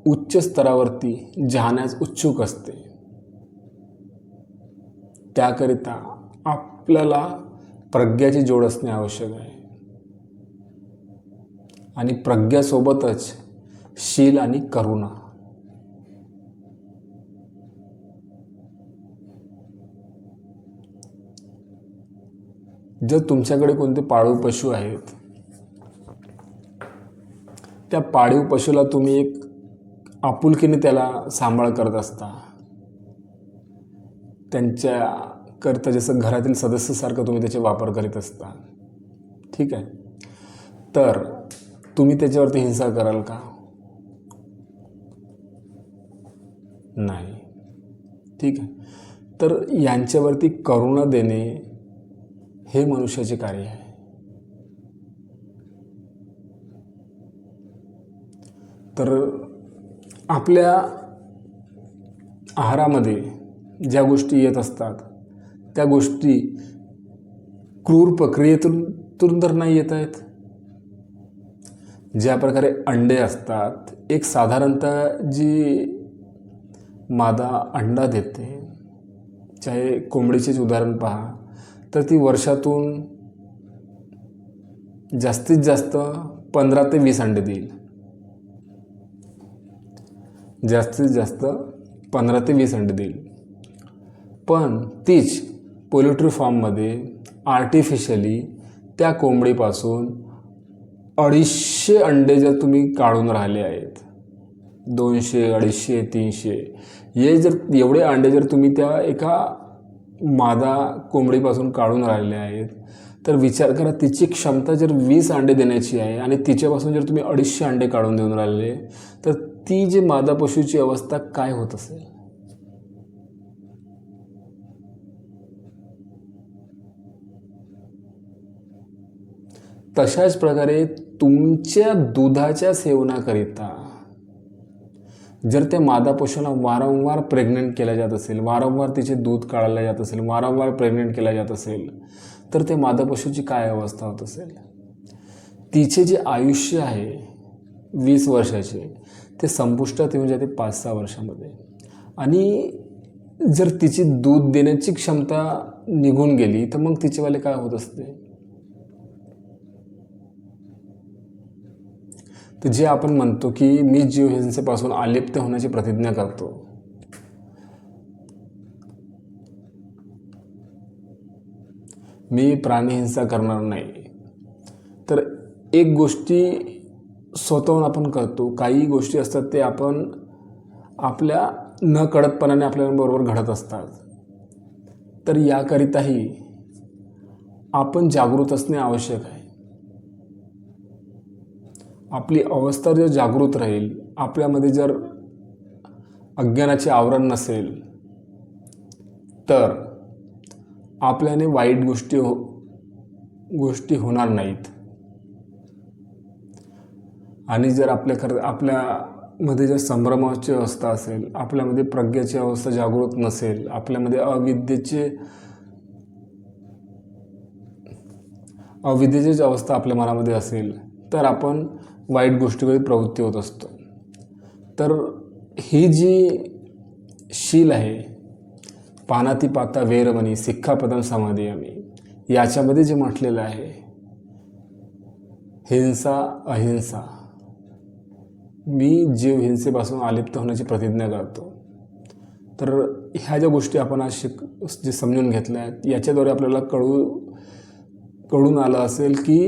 उच्च स्तरावरती जाण्यास उत्सुक असते. त्याकरिता आपल्याला प्रज्ञाची जोड असणे आवश्यक आहे. आणि प्रज्ञासोबतच शील आणि करुणा. जर तुमच्याकडे कोणते पाळीव पशु आहेत, त्या पाळीव पशुला तुम्ही एक आपुलकीने त्याला सांभाळ करत असता, त्यांच्याकरता जसं घरातील सदस्यासारखं तुम्ही त्याचे वापर करीत असता, ठीक आहे, तर तुम्ही त्याच्यावरती हिंसा कराल का? नाही. ठीक आहे. तर यांच्यावरती करुणा देणे हे मनुष्याचे कार्य आहे. तर आपल्या आहारामध्ये ज्या गोष्टी येत असतात त्या गोष्टी क्रूर प्रक्रियेतून तर नाही येत आहेत. ज्या प्रकारे अंडे असतात, एक साधारणतः जी मादा अंडा देते, चाहे कोंबडीचेच उदाहरण पहा, तर ती वर्षातून जास्तीत जास्त 15 ते 20 अंडे देईल. जास्तीत जास्त 15 ते 20 अंडे देईल. पण तीच पोल्ट्री फार्ममध्ये आर्टिफिशियली त्या कोंबडीपासून 250 अंडे जर तुम्ही काढून राहिले आहेत, 200, 250, 300 एवढे अंडे जर तुम्ही त्या एका मादा कोंबडीपासून काढून राहिले आहेत, तर विचार करा तिची क्षमता जर 20 अंडे देण्याची आहे आणि तिच्यापासून जर तुम्ही 250 अंडे काढून देऊन राहिले, तर ती जी मादा पशुची अवस्था काय होत असेल. तशाच प्रकारे तुमच्या दुधाच्या सेवनाकरिता जर त्या मादा पशूला वारंवार प्रेग्नंट केल्या जात असेल, वारंवार तिचे दूध काढले जात असेल, वारंवार प्रेग्नंट केल्या जात असेल, तर त्या मादा पशूची काय अवस्था होत असेल. तिचे जे आयुष्य आहे 20 वर्षाचे ते संपुष्टात येऊन जाते 5-6 वर्षामध्ये. आणि जर तिची दूध देण्याची क्षमता निघून गेली तर मग तिचेवाले काय होत असते. तर जे आपण म्हणतो की मी जीवहिंसेपासून अलिप्त होण्याची प्रतिज्ञा करतो, मी प्राणीहिंसा करणार नाही, तर एक गोष्टी स्वतःहून आपण करतो. काही गोष्टी असतात ते आपण आपल्या न कळतपणाने आपल्याबरोबर घडत असतात. तर याकरिताही आपण जागृत असणे आवश्यक आहे. आपली अवस्था जर जागृत राहील, आपल्यामध्ये जर अज्ञानाचे आवरण नसेल, तर आपल्याने वाईट गोष्टी होणार नाहीत. आणि जर आपल्यामध्ये जर संभ्रमाची अवस्था असेल, आपल्यामध्ये प्रज्ञाची अवस्था जागृत नसेल, आपल्यामध्ये अविद्येची अवस्था आपल्या मनामध्ये असेल, तर आपण वाईट गोष्टीकडे प्रवृत्ती होत असतो. तर ही जी शील आहे, पानाती पाता वेरमणी सिक्खापदं समादियामि, याच्यामध्ये जे म्हटलेलं आहे हिंसा अहिंसा, मी जीवहिंसेपासून अलिप्त होण्याची प्रतिज्ञा करतो. तर ह्या ज्या गोष्टी आपण आज जे समजून घेतल्या आहेत, याच्याद्वारे आपल्याला कळून आलं असेल की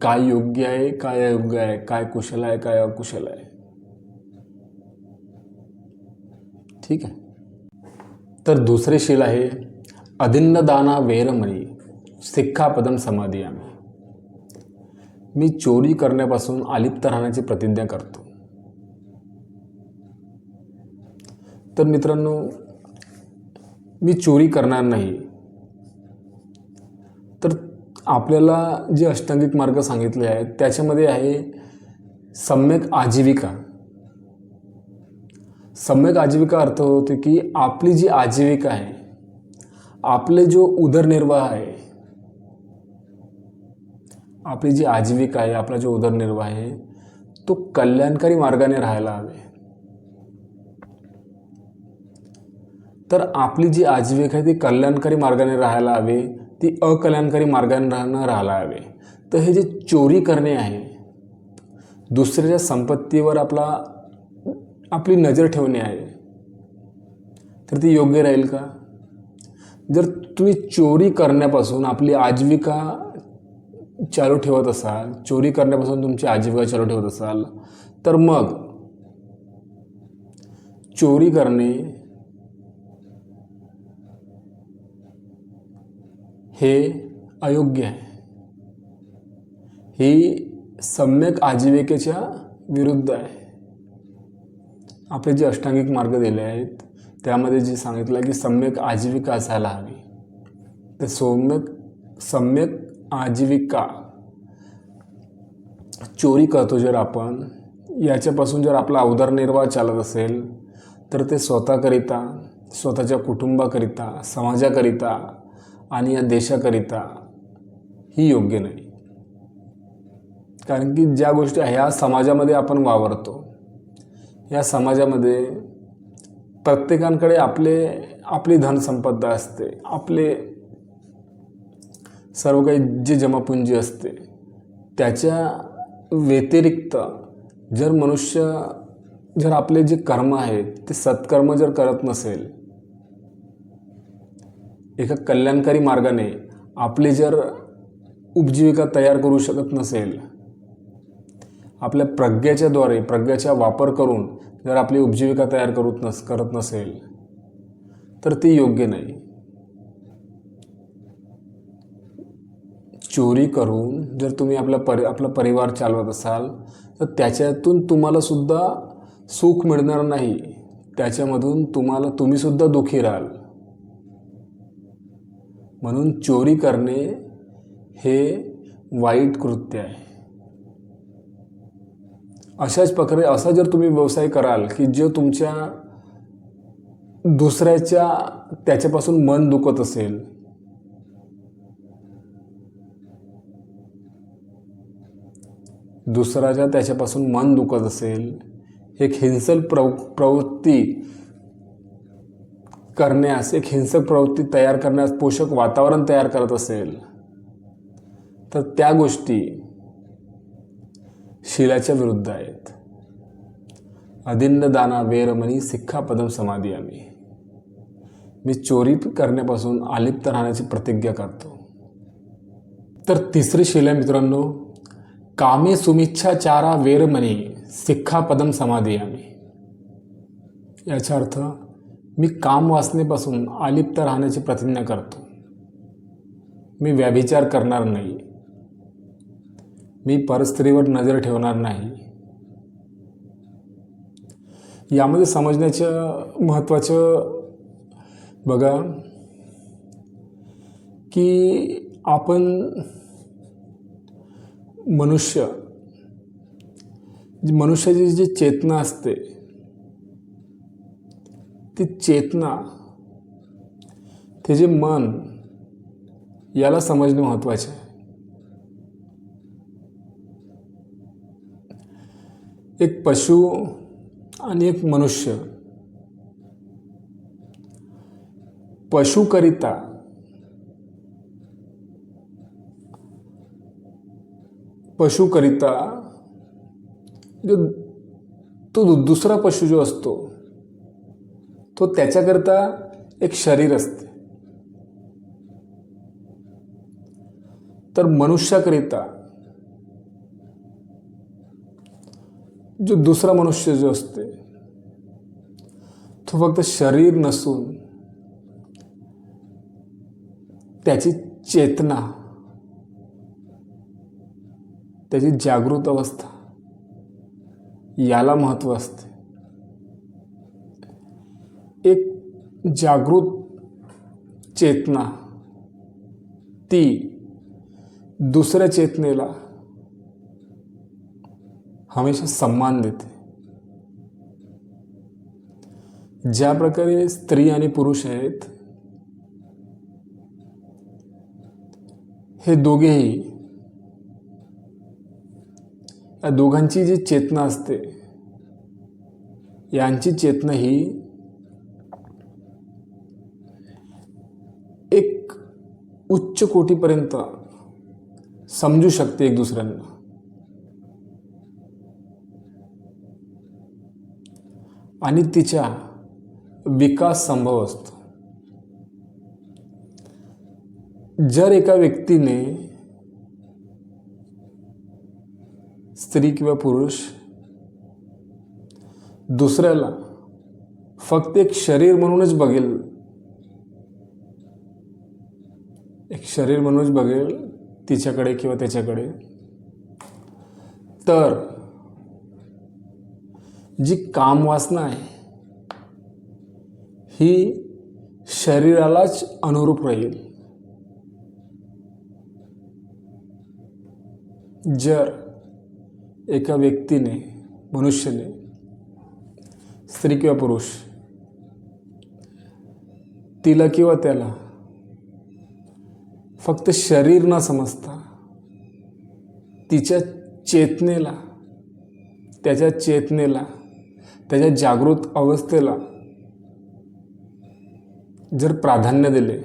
काय योग्य आहे, काय अयोग्य आहे, काय कुशल आहे, काय अकुशल आहे. ठीक आहे. तर दुसरे शील आहे अदिन्नदाना वेरमणी सिक्खापदं समादियामि, मी चोरी करण्यापासून अलिप्त राहण्याची प्रतिज्ञा करतो. तर मित्रांनो, मी चोरी करणार नाही. तर आपल्याला जे अष्टांगिक मार्ग सांगितले आहेत त्याच्यामध्ये आहे सम्यक आजीविका. सम्यक आजीविका अर्थ होते की आपली जी आजीविका आहे, आपले जो उदरनिर्वाह आहे, आपली जी आजीविका आहे, आपला जो उदरनिर्वाह आहे, तो कल्याणकारी मार्गाने राहायला हवे. तर आपली जी आजीविका आहे ती कल्याणकारी मार्गाने राहायला हवे, ती अकल्याणकारी मार्गाने राहायला हवे. तर हे जे चोरी करणे आहे, दुसऱ्याच्या संपत्तीवर आपली नजर ठेवणे आहे, तर ती योग्य राहील का. जर तुम्ही चोरी करण्यापासून आपली आजीविका चालू ठेवत असाल, चोरी करण्यापासून तुमची आजीविका चालू ठेवत असाल, तर मग चोरी करणे हे अयोग्य आहे. ही सम्यक आजीविकेच्या विरुद्ध आहे. आपले जे अष्टांगिक मार्ग दिले आहेत त्यामध्ये जे सांगितलं की सम्यक आजीविका असायला हवी. तर सम्यक आजीविका, चोरी करतो जर आपण, याच्यापासून जर आपला उदरनिर्वाह चालत असेल तर ते स्वतःकरिता, स्वतःच्या कुटुंबाकरिता, समाजाकरिता आणि या देशाकरिता ही योग्य नाही. कारण की ज्या गोष्टी ह्या समाजामध्ये आपण वावरतो, या समाजामध्ये प्रत्येकाकडे आपली धनसंपदा असते, आपले सर्व काही जे जमापुंजी असते. त्याच्या व्यतिरिक्त जर मनुष्य जर आपले जे कर्म आहेत ते सत्कर्म जर करत नसेल, एका कल्याणकारी मार्गाने आपली जर उपजीविका तयार करू शकत नसेल, आपल्या प्रज्ञेच्या वापर करून जर आपली उपजीविका तयार करत नसेल तर ती योग्य नाही. चोरी करून जर तुम्ही आपला परिवार चालवत असाल तर त्याच्यातून तुम्हाला सुद्धा सुख मिळणार नाही, त्याच्यामधून तुम्ही सुद्धा दुःखी राहाल. म्हणून चोरी करणे हे वाईट कृत्य आहे. अशाच प्रकारे असा जर तुम्ही व्यवसाय कराल की जो तुमच्या दुसऱ्याच्या त्याच्यापासून मन दुखत असेल, दुसऱ्याच्या त्याच्यापासून मन दुखत असेल, एक हिंसक प्रवृत्ती करण्यास, एक हिंसक प्रवृत्ती तयार करण्यास पोषक वातावरण तयार करत असेल तर त्या गोष्टी शीलाच्या विरुद्ध आहेत. अदिन्न दाना वेरमणी सिक्खापदम समादियामी. मी चोरी करण्यापासून अलिप्त राहण्याची प्रतिज्ञा करतो. तर तिसरी शील आहे मित्रांनो, कामे सुमिच्छाचारा वेरमणी सिक्खापदम समादियामी. याचा अर्थ मी काम वासनेपासून अलिप्त राहण्याची प्रतिज्ञा करतो. मी व्यभिचार करणार नाही, मी परस्त्रीवर नजर ठेवणार नाही. यामध्ये समजण्याचं महत्त्वाचं बघा की आपण मनुष्याची जी चेतना असते, ती चेतना, ते जे मन, याला समजणे महत्त्वाचे आहे. एक पशु आणि एक मनुष्य, पशुकरिता जो तो दुसरा पशु जो असतो तो त्याच्याकरिता एक शरीर असते. तर मनुष्याकरिता जो दुसरा मनुष्य जो असते तो फक्त शरीर नसून त्याची चेतना, त्याची जागृत अवस्था, याला महत्त्व असते. एक जागृत चेतना ती दुसऱ्या चेतनेला हमेशा सम्मान देते. ज्या प्रकारे स्त्री आणि पुरुष आहेत, हे दोघेही, या दोघांची जी चेतना असते, यांची चेतना ही एक उच्च कोटीपर्यंत समजू शकते एक दुसऱ्यांना. आणि तिचा विकास संभव असतो. जर एका व्यक्तीने, स्त्री किंवा पुरुष, दुसऱ्याला फक्त एक शरीर म्हणूनच बघेल, तिच्याकडे किंवा त्याच्याकडे, तर जी कामवासना आहे ही शरीरालाच अनुरूप राहील. जर एका व्यक्तीने, मनुष्याने, स्त्री किंवा पुरुष, तिला किंवा त्याला फक्त शरीर न समजता तिच्या चेतनेला, त्याच्या चेतनेला, त्याच्या जागृत अवस्थेला जर प्राधान्य दिले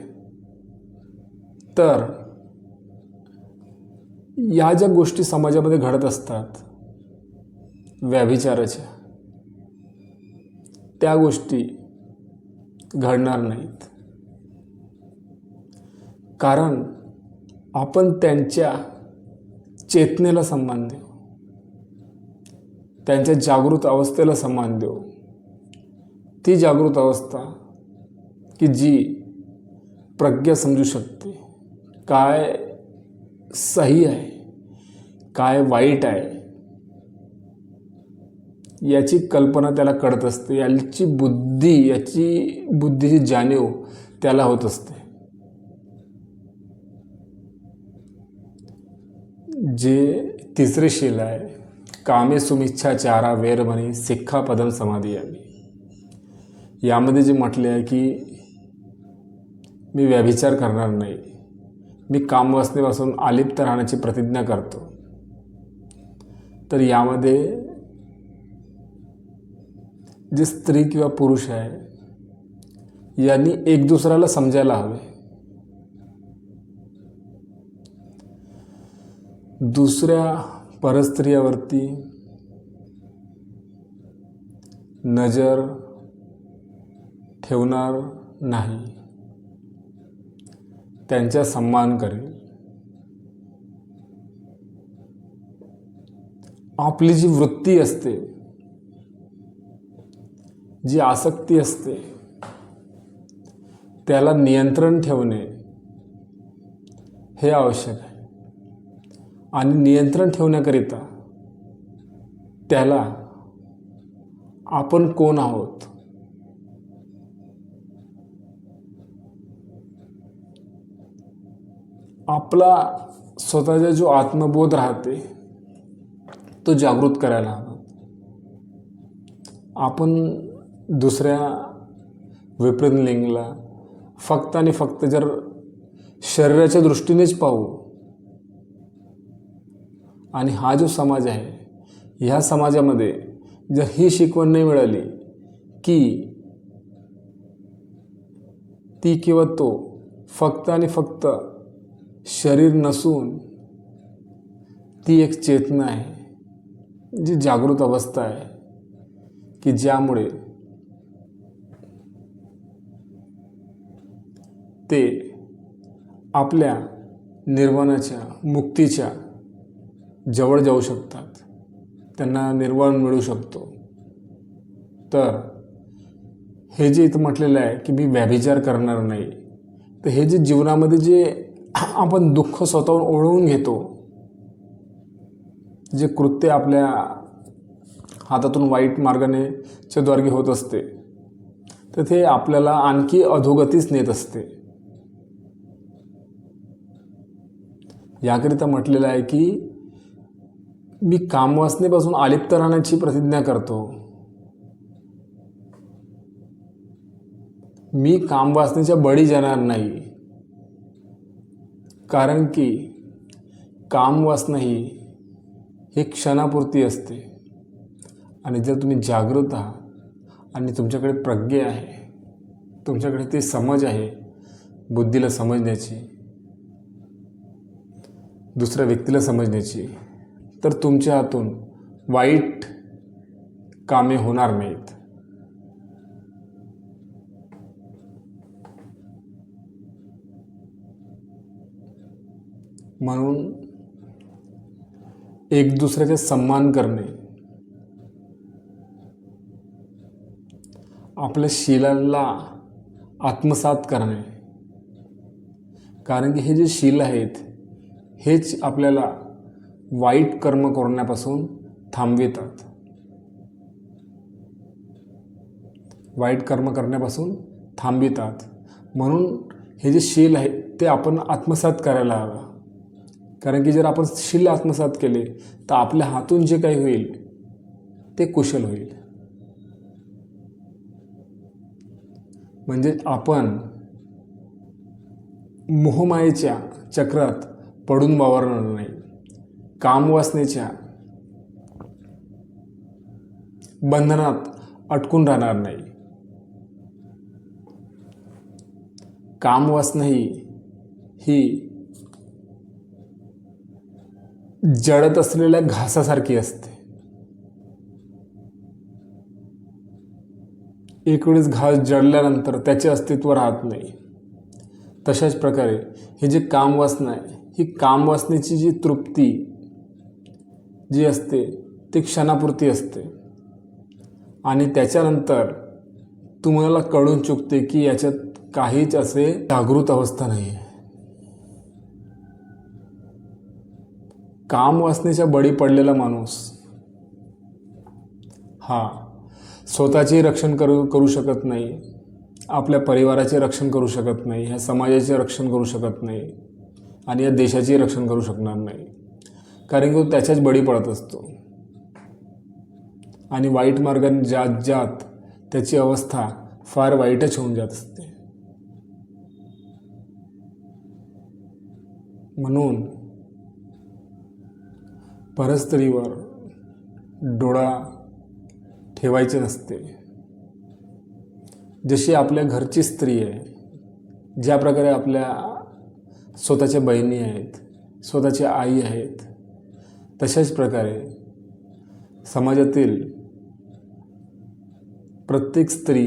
तर या ज्या गोष्टी समाजामध्ये घडत असतात व्यभिचाराच्या, त्या गोष्टी घडणार नाहीत. कारण आपण त्यांच्या चेतनेला सन्मान देऊ, त्यांच्या जागृत अवस्थेला सन्मान देऊ. ती जागृत अवस्था की जी प्रज्ञा समजू शकते काय सही आहे, काय वाईट आहे, याची कल्पना त्याला कळत असते. याची बुद्धीची जाणीव त्याला होत असते. जे तिसरे शील आहे, कामे सुमिच्छाचारा वेरमणी सिक्खापदम समाधियामी. यामध्ये जे म्हटले आहे की मी व्यभिचार करणार नाही, मी कामवासनेपासून अलिप्त राहण्याची प्रतिज्ञा करतो. तर यामध्ये जे स्त्री किंवा पुरुष आहे यांनी एक दुसऱ्याला समजायला हवे. दुसऱ्या परस्त्रियावरती नजर ठेवणार नाही, त्यांचा सन्मान करेल. आपली जी वृत्ती असते, जी आसक्ती असते, त्याला नियंत्रण ठेवणे हे आवश्यक आहे. आणि नियंत्रण ठेवण्याकरिता त्याला आपण कोण आहोत, आपला स्वतःचा जो आत्मबोध राहते तो जागृत करायला हवा. आपण दुसऱ्या विपरीत लिंगला फक्त आणि फक्त जर शरीराच्या दृष्टीनेच पाहू आणि हा जो समाज आहे, ह्या समाजामध्ये जर ही शिकवण नाही मिळाली की ती किंवा तो फक्त आणि फक्त शरीर नसून ती एक चेतना आहे, जी जागृत अवस्था आहे की ज्यामुळे ते आपल्या निर्वाणाच्या, मुक्तीच्या जवळ जाऊ शकतात, त्यांना निर्वाण मिळू शकतो. तर हे जे इथं म्हटलेलं आहे की मी व्यभिचार करणार नाही, तर हे जे जीवनामध्ये जे आपण दुःख स्वतःहून ओढवून घेतो, जे कृत्य आपल्या हातातून वाईट मार्गाने द्वारे होत असते, तर ते आपल्याला आणखी अधोगतीच नेत असते. याकरिता म्हटलेलं आहे की मी कामवासनेपासून अलिप्त राहण्याची प्रतिज्ञा करतो. मी कामवासनेच्या बळी जाणार नाही, कारण की कामवासना ही क्षणापुरती असते. आणि जर तुम्ही जागृत आहात आणि तुमच्याकडे प्रज्ञा आहे, तुमच्याकडे ती समज आहे बुद्धीला समजण्याची, दुसऱ्या व्यक्तीला समजण्याची, तर तुमच्या हातून वाईट कामे होणार नाहीत. म्हणून एक दुसऱ्याचा सन्मान करणे, आपल्या शीलाला आत्मसात करणे, कारण की हे जे शील आहेत हेच आपल्याला वाईट कर्म करण्यापासून थांबवितात, वाईट कर्म करण्यापासून थांबितात. म्हणून हे जे शील आहे ते आपण आत्मसात करायला हवं. कारण की जर आपण शील आत्मसात केले तर आपल्या हातून जे काही होईल ते कुशल होईल. म्हणजे आपण मोहमायेच्या चक्रात पडून वावरणार नाही, कामवासनेच्या बंधनात अटकून राहणार नाही. कामवासना ही जळत असलेल्या घासासारखी असते. एक वेळेस घास जळल्यानंतर त्याचे अस्तित्व राहत नाही. तशाच प्रकारे हे जे कामवासना आहे, ही कामवासनेची जी तृप्ती जी असते ती क्षणापुरती असते आणि त्याच्यानंतर तुम्हाला कळून चुकते की याच्यात काहीच असे जागृत अवस्था नाही आहे. कामवासनेच्या बळी पडलेला माणूस हा स्वतःचे रक्षण करू शकत नाही, आपल्या परिवाराचे रक्षण करू शकत नाही, ह्या समाजाचे रक्षण करू शकत नाही आणि या देशाचे रक्षण करू शकणार नाही. कारण की तो त्याच्याच बळी पडत असतो आणि वाईट मार्गाने जात जात त्याची अवस्था फार वाईटच होऊन जात असते. म्हणून परस्त्रीवर डोळा ठेवायचे नसते. जशी आपल्या घरची स्त्री आहे, ज्या प्रकारे आपल्या स्वतःच्या बहिणी आहेत, स्वतःच्या आई आहेत, तशाच प्रकारे समाजातील प्रत्येक स्त्री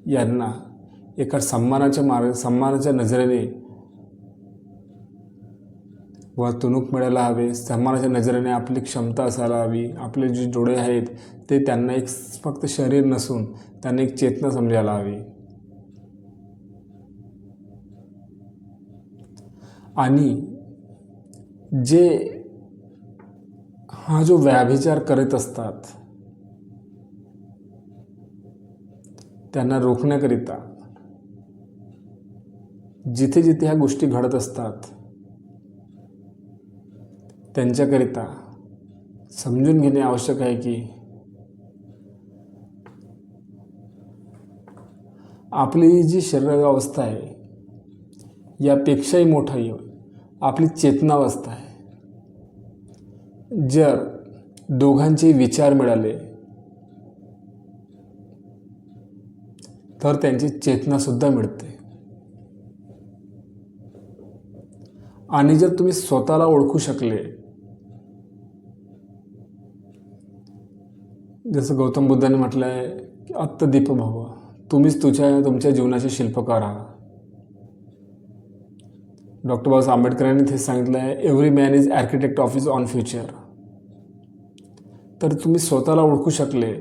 यांना एका सन्मानाच्या नजरेने वर्तणूक मिळायला हवे. सन्मानाच्या नजरेने आपली क्षमता असायला हवी. आपले जे डोळे आहेत ते त्यांना एक फक्त शरीर नसून त्यांना एक चेतना समजायला हवी. आणि जे हा जो व्याभिचार करत असतात त्यांना रोखण्याकरिता जिथे जिथे ह्या गोष्टी घडत असतात त्यांच्याकरिता समजून घेणे आवश्यक आहे की आपली जी शरीरावस्था आहे यापेक्षाही मोठी आपली चेतनावस्था आहे. जर दोघांचे विचार मिळाले तर त्यांची चेतनासुद्धा मिळते. आणि जर तुम्ही स्वतःला ओळखू शकले, जसं गौतम बुद्धांनी म्हटलं आहे की आत्मदीप भव, तुम्हीच तुमच्या जीवनाचे शिल्पकार आहात. डॉक्टर बाबासाहेब आंबेडकरांनी ते सांगितलं आहे, every man is architect of his on future. तर तुम्ही स्वतःला ओळखू शकले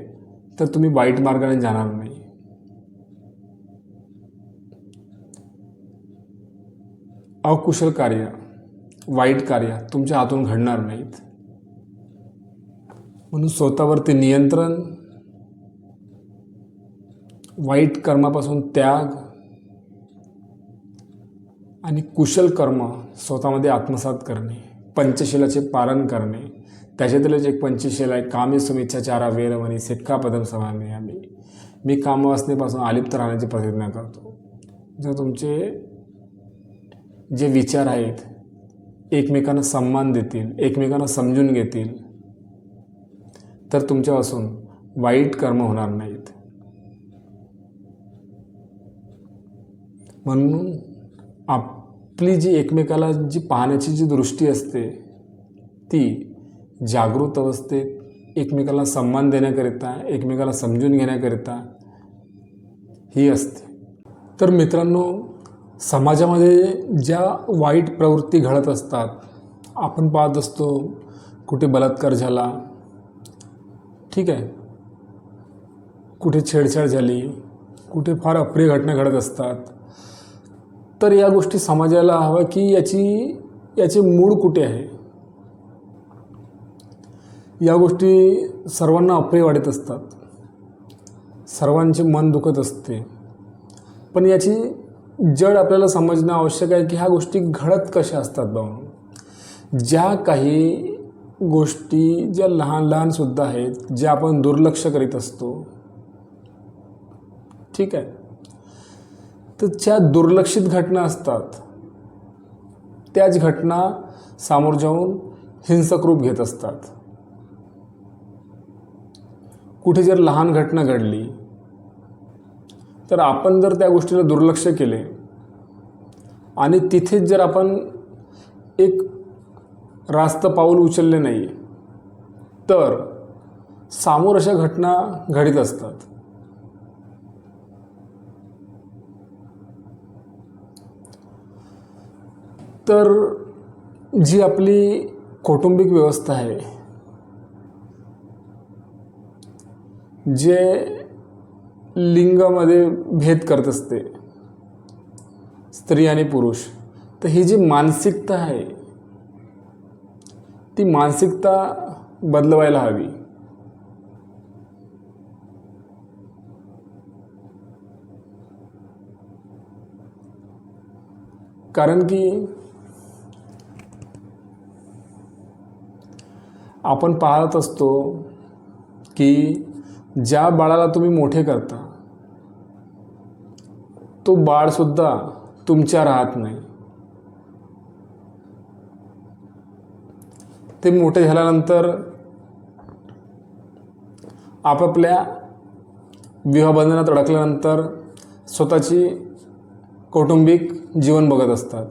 तर तुम्ही वाईट मार्गाने जाणार नाही. अकुशल कार्य, वाईट कार्य तुमच्या हातून घडणार नाहीत. म्हणून स्वतःवरती नियंत्रण, वाईट कर्मापासून त्याग आणि कुशल कर्म स्वतःमध्ये आत्मसात करणे, पंचशीलाचे पालन करणे. त्याच्यातीलच एक पंचशील आहे, कामे सुमिच्छाचारा वेरमणी सिक्खापदम समादयामि. मी कामवासनेपासून अलिप्त राहण्याची प्रतिज्ञा करतो. जर तुमचे जे विचार आहेत एकमेकांना सन्मान देतील, एकमेकांना समजून घेतील, तर तुमच्यापासून वाईट कर्म होणार नाहीत. म्हणून आपली जी एकमेकाला जी पाहण्याची जी दृष्टी असते ती जागृत अवस्थेत एकमेकाला सन्मान देण्याकरिता, एकमेकाला समजून घेण्याकरिता ही असते. तर मित्रांनो, समाजामध्ये ज्या वाईट प्रवृत्ती घडत असतात, आपण पाहत असतो कुठे बलात्कार झाला, ठीक आहे, कुठे छेडछाड झाली, कुठे फार अप्रिय घटना घडत असतात. तर या गोष्टी समाजाला हवं की याचे मूळ कुठे आहे. या गोष्टी सर्वांना अप्रिय वाटत असतात. सर्वांचे मन दुखत असते, पण याची जड आपल्याला समजणं आवश्यक आहे की ह्या गोष्टी घडत कशा असतात भाऊ. ज्या काही गोष्टी ज्या लहान लहानसुद्धा आहेत, ज्या आपण दुर्लक्ष करीत असतो, ठीक आहे, तर ज्या दुर्लक्षित घटना असतात त्याच घटना सामोर जाऊन हिंसक रूप घेत असतात. कुठे जर लहान घटना घडली तर आपण जर त्या गोष्टीला दुर्लक्ष केले आणि तिथेच जर आपण एक रास्त पाऊल उचलले नाही तर सामोर अशा घटना घडत असतात. तर जी आपली कौटुंबिक व्यवस्था आहे, जे लिंगामध्ये भेद करत असते स्त्री आणि पुरुष, तर ही जी मानसिकता आहे ती मानसिकता बदलवायला हवी. कारण की आपण पाहत असतो की ज्या बाळाला तुम्ही मोठे करता तो बाळसुद्धा तुमच्या राहत नाही. ते मोठे झाल्यानंतर आपापल्या विवाहबंधनात अडकल्यानंतर स्वतःची कौटुंबिक जीवन बघत असतात.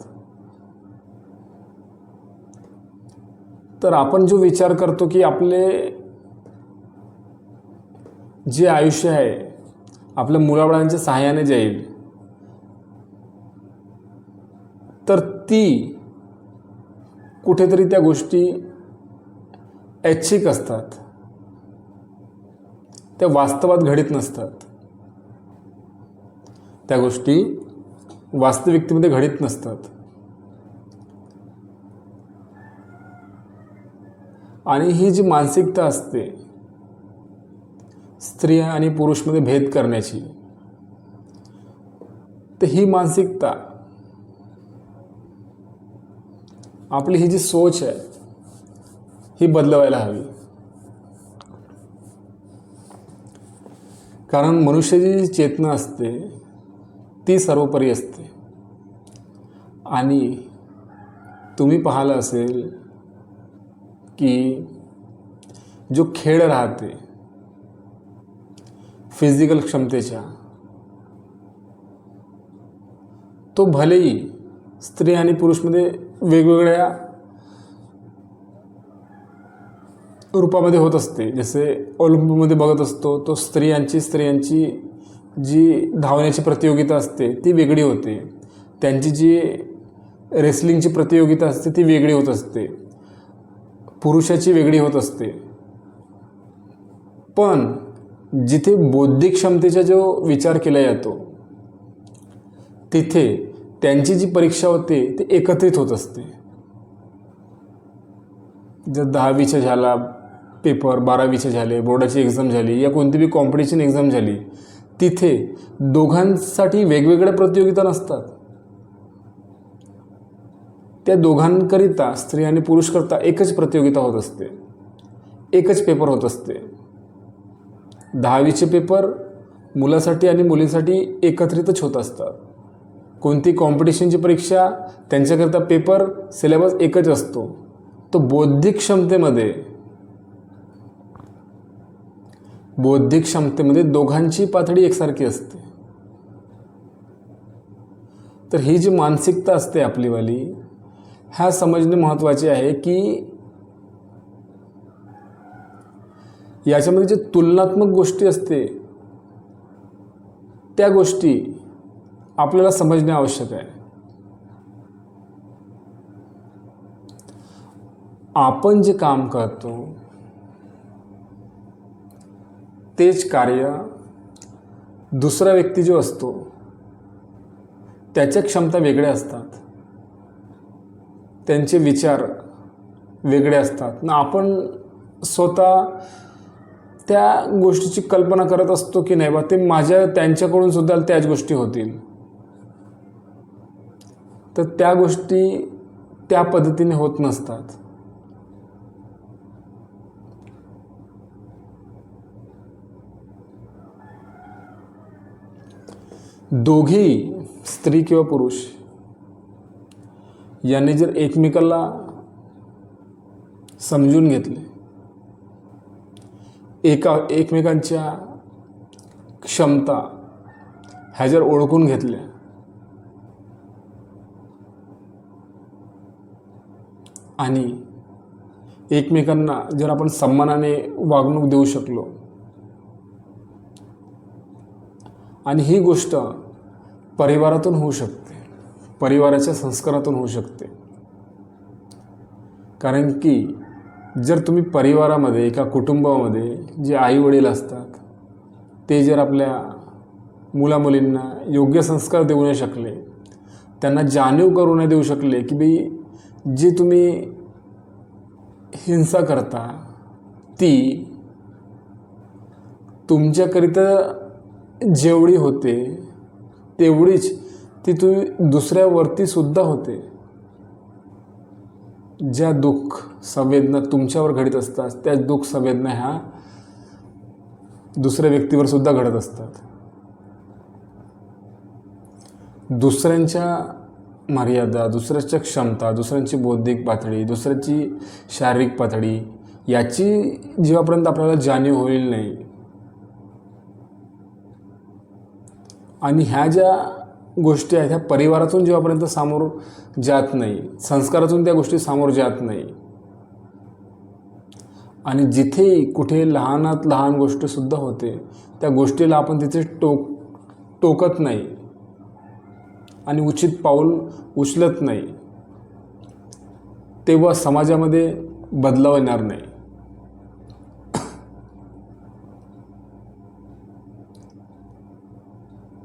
तर आपण जो विचार करतो की आपले जे आयुष्य आहे आपल्या मुलाबाळांच्या सहाय्याने जाईल, तर ती कुठेतरी त्या गोष्टी ऐच्छिक असतात, त्या वास्तवात घडत नसतात. त्या गोष्टी वास्तविकतेमध्ये घडत नसतात. आणि ही जी मानसिकता असते स्त्री आणि पुरुषमध्ये भेद करण्याची, तर ही मानसिकता आपली ही जी सोच आहे ही बदलवायला हवी. कारण मनुष्याची जी चेतना असते ती सर्वोपरी असते. आणि तुम्ही पाहिलं असेल की जो खेळ राहते फिजिकल क्षमतेच्या, तो भलेही स्त्री आणि पुरुषमध्ये वेगवेगळ्या रूपामध्ये होत असते. जसे ऑलिम्पिकमध्ये बघत असतो तो स्त्रियांची जी धावण्याची प्रतियोगिता असते ती वेगळी होते, त्यांची जी रेसलिंगची प्रतियोगिता असते ती वेगळी होत असते, पुरुषाची वेगळी होत असते. पण जिथे बौद्धिक क्षमतेचा जो विचार केला जातो तिथे त्यांची जी परीक्षा होते ती एकत्रित होत असते. जर 10वीचा झाला पेपर, 12वीचे झाले, बोर्डाची एक्झाम झाली या कोणती बी कॉम्पिटिशन एक्झाम झाली, तिथे दोघांसाठी वेगवेगळ्या प्रतियोगिता नसतात. त्या दोघांकरिता स्त्री आणि पुरुष करता एकच प्रतियोगिता होत असते, एकच पेपर होत असते. 10वीचे पेपर मुलासाठी आणि मुलींसाठी एकत्रितच होत असतात. कोणती कॉम्पिटिशनची परीक्षा त्यांच्याकरता पेपर सिलेबस एकच असतो. तो बौद्धिक क्षमतेमध्ये दोघांची पातळी एकसारखी असते. तर ही जी मानसिकता असते आपलीवाली, ह्या समजणे महत्त्वाचे आहे की याच्यामध्ये जे तुलनात्मक गोष्टी असते त्या गोष्टी आपल्याला समजणे आवश्यक आहे. आपण जे काम करतो तेच कार्य दुसरा व्यक्ती जो असतो त्याच्या क्षमता वेगळ्या असतात, त्यांचे विचार वेगळे असतात ना. आपण स्वतः त्या गोष्टीची कल्पना करत असतो की नाही बा ते त्यांच्याकडून सुद्धा त्याच गोष्टी होतील, तर त्या गोष्टी त्या पद्धतीने होत नसतात. दोघी स्त्री किंवा पुरुष यांनी जर एकमेकाला समजून घेतले, एकमेकांच्या क्षमता ह्या जर ओळखून घेतल्या आणि एकमेकांना जर आपण सन्मानाने वागणूक देऊ शकलो, आणि ही गोष्ट परिवारातून होऊ शकते, परिवाराच्या संस्कारातून होऊ शकते. कारण की जर तुम्ही परिवारामध्ये एका कुटुंबामध्ये जे आई वडील असतात ते जर आपल्या मुलामुलींना योग्य संस्कार देऊ नाही शकले, त्यांना जाणीव करू नाही देऊ शकले की बाई जी तुम्ही हिंसा करता ती तुमच्याकरिता जेवढी होते तेवढीच ती दुसऱ्यावरती सुद्धा होते. ज्या दुःख संवेदना तुमच्यावर घडत असतात त्या दुःख संवेदना ह्या दुसऱ्या व्यक्तीवर सुद्धा घडत असतात. दुसऱ्यांच्या मर्यादा, दुसऱ्याच्या क्षमता, दुसऱ्यांची बौद्धिक पातळी, दुसऱ्याची शारीरिक पातळी याची जेव्हापर्यंत आपल्याला जाणीव होईल नाही आणि ह्या ज्या गोष्टी आहेत ह्या परिवारातून जेव्हापर्यंत सामोर जात नाही, संस्कारातून त्या गोष्टी सामोर जात नाही, आणि जिथे कुठे लहानात लहान गोष्टसुद्धा होते त्या गोष्टीला आपण तिथे टोकत नाही आणि उचित पाऊल उचलत नाही, तेव्हा समाजामध्ये बदलाव येणार नाही.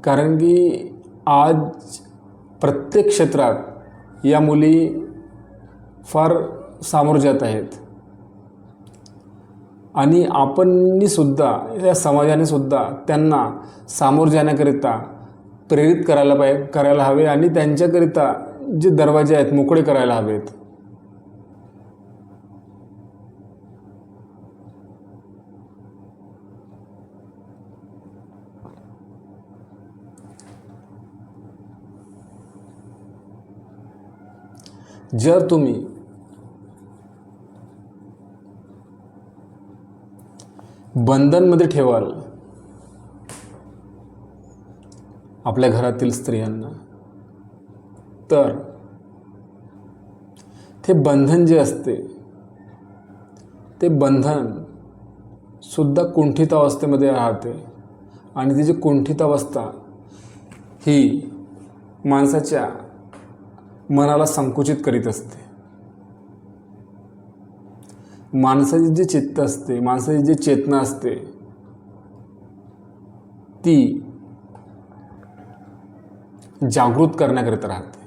कारण की आज प्रत्येक क्षेत्रात या मुली फार सामोर जात आहेत आणि आपणसुद्धा या समाजाने सुद्धा त्यांना सामोर जाण्याकरिता प्रेरित करायला हवे आणि त्यांच्याकरिता जे दरवाजे आहेत मोकळे करायला हवेत. जर तुम्ही बंधनमध्ये ठेवाल आपल्या घरातील स्त्रियांना, तर ते बंधन जे असते ते बंधन सुद्धा कुंठित अवस्थेमध्ये राहते आणि ती जी कुंठित अवस्था ही माणसाच्या मनाला संकुचित करीत असते. माणसाची जी चित्त असते, माणसाची जी चेतना असते ती जागृत करण्याकरिता राहते.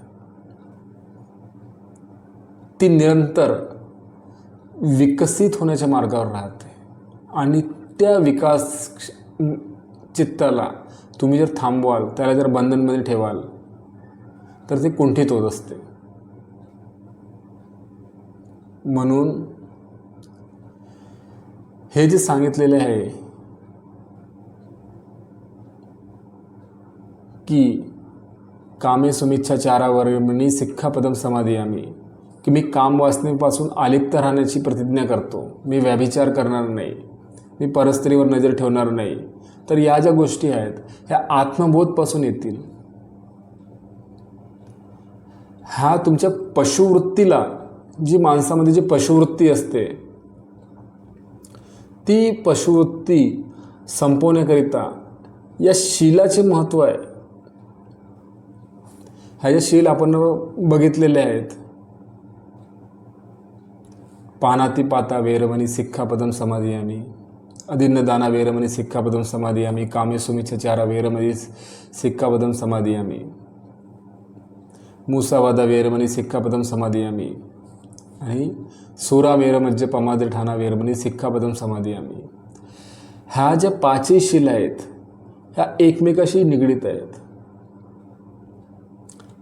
ती निरंतर विकसित होण्याच्या मार्गावर राहते आणि त्या विकास चित्ताला तुम्ही जर थांबवाल, त्याला जर बंधनमध्ये ठेवाल तर ते कुंठित होत असते. म्हणून हे जे सांगितलेले आहे की कामे सुमिच्छाचारावर्मणी सिक्खापदम समादियामी, की मी काम वासनेपासून आलिप्त राहण्याची प्रतिज्ञा करतो, मी व्यभिचार करणार नाही, मी परस्त्रीवर नजर ठेवणार नाही. तर या ज्या गोष्टी आहेत ह्या आत्मबोधपासून येतील. हा तुमच्या पशुवृत्तीला, जी माणसामध्ये जी पशुवृत्ती असते ती पशुवृत्ती संपवण्याकरिता या शीलाचे महत्त्व आहे. ह्या ज्या शील आपण बघितलेले आहेत, पानातिपाता वेरमणी सिक्खापदम समादियामी, अदिन्नदाना वेरमणी सिक्खापदम समादियामी, कामे सुमिच्छाचारा वेरमणी सिक्खापदम समादियामी, मुसावादा वेरमणी सिक्खापदम समादियामी आणि सुरा वेरमज्ज पमादठाना वेरमणी सिक्खापदम समादियामी. ह्या ज्या पाचही शिला आहेत ह्या एकमेकाशी निगडीत आहेत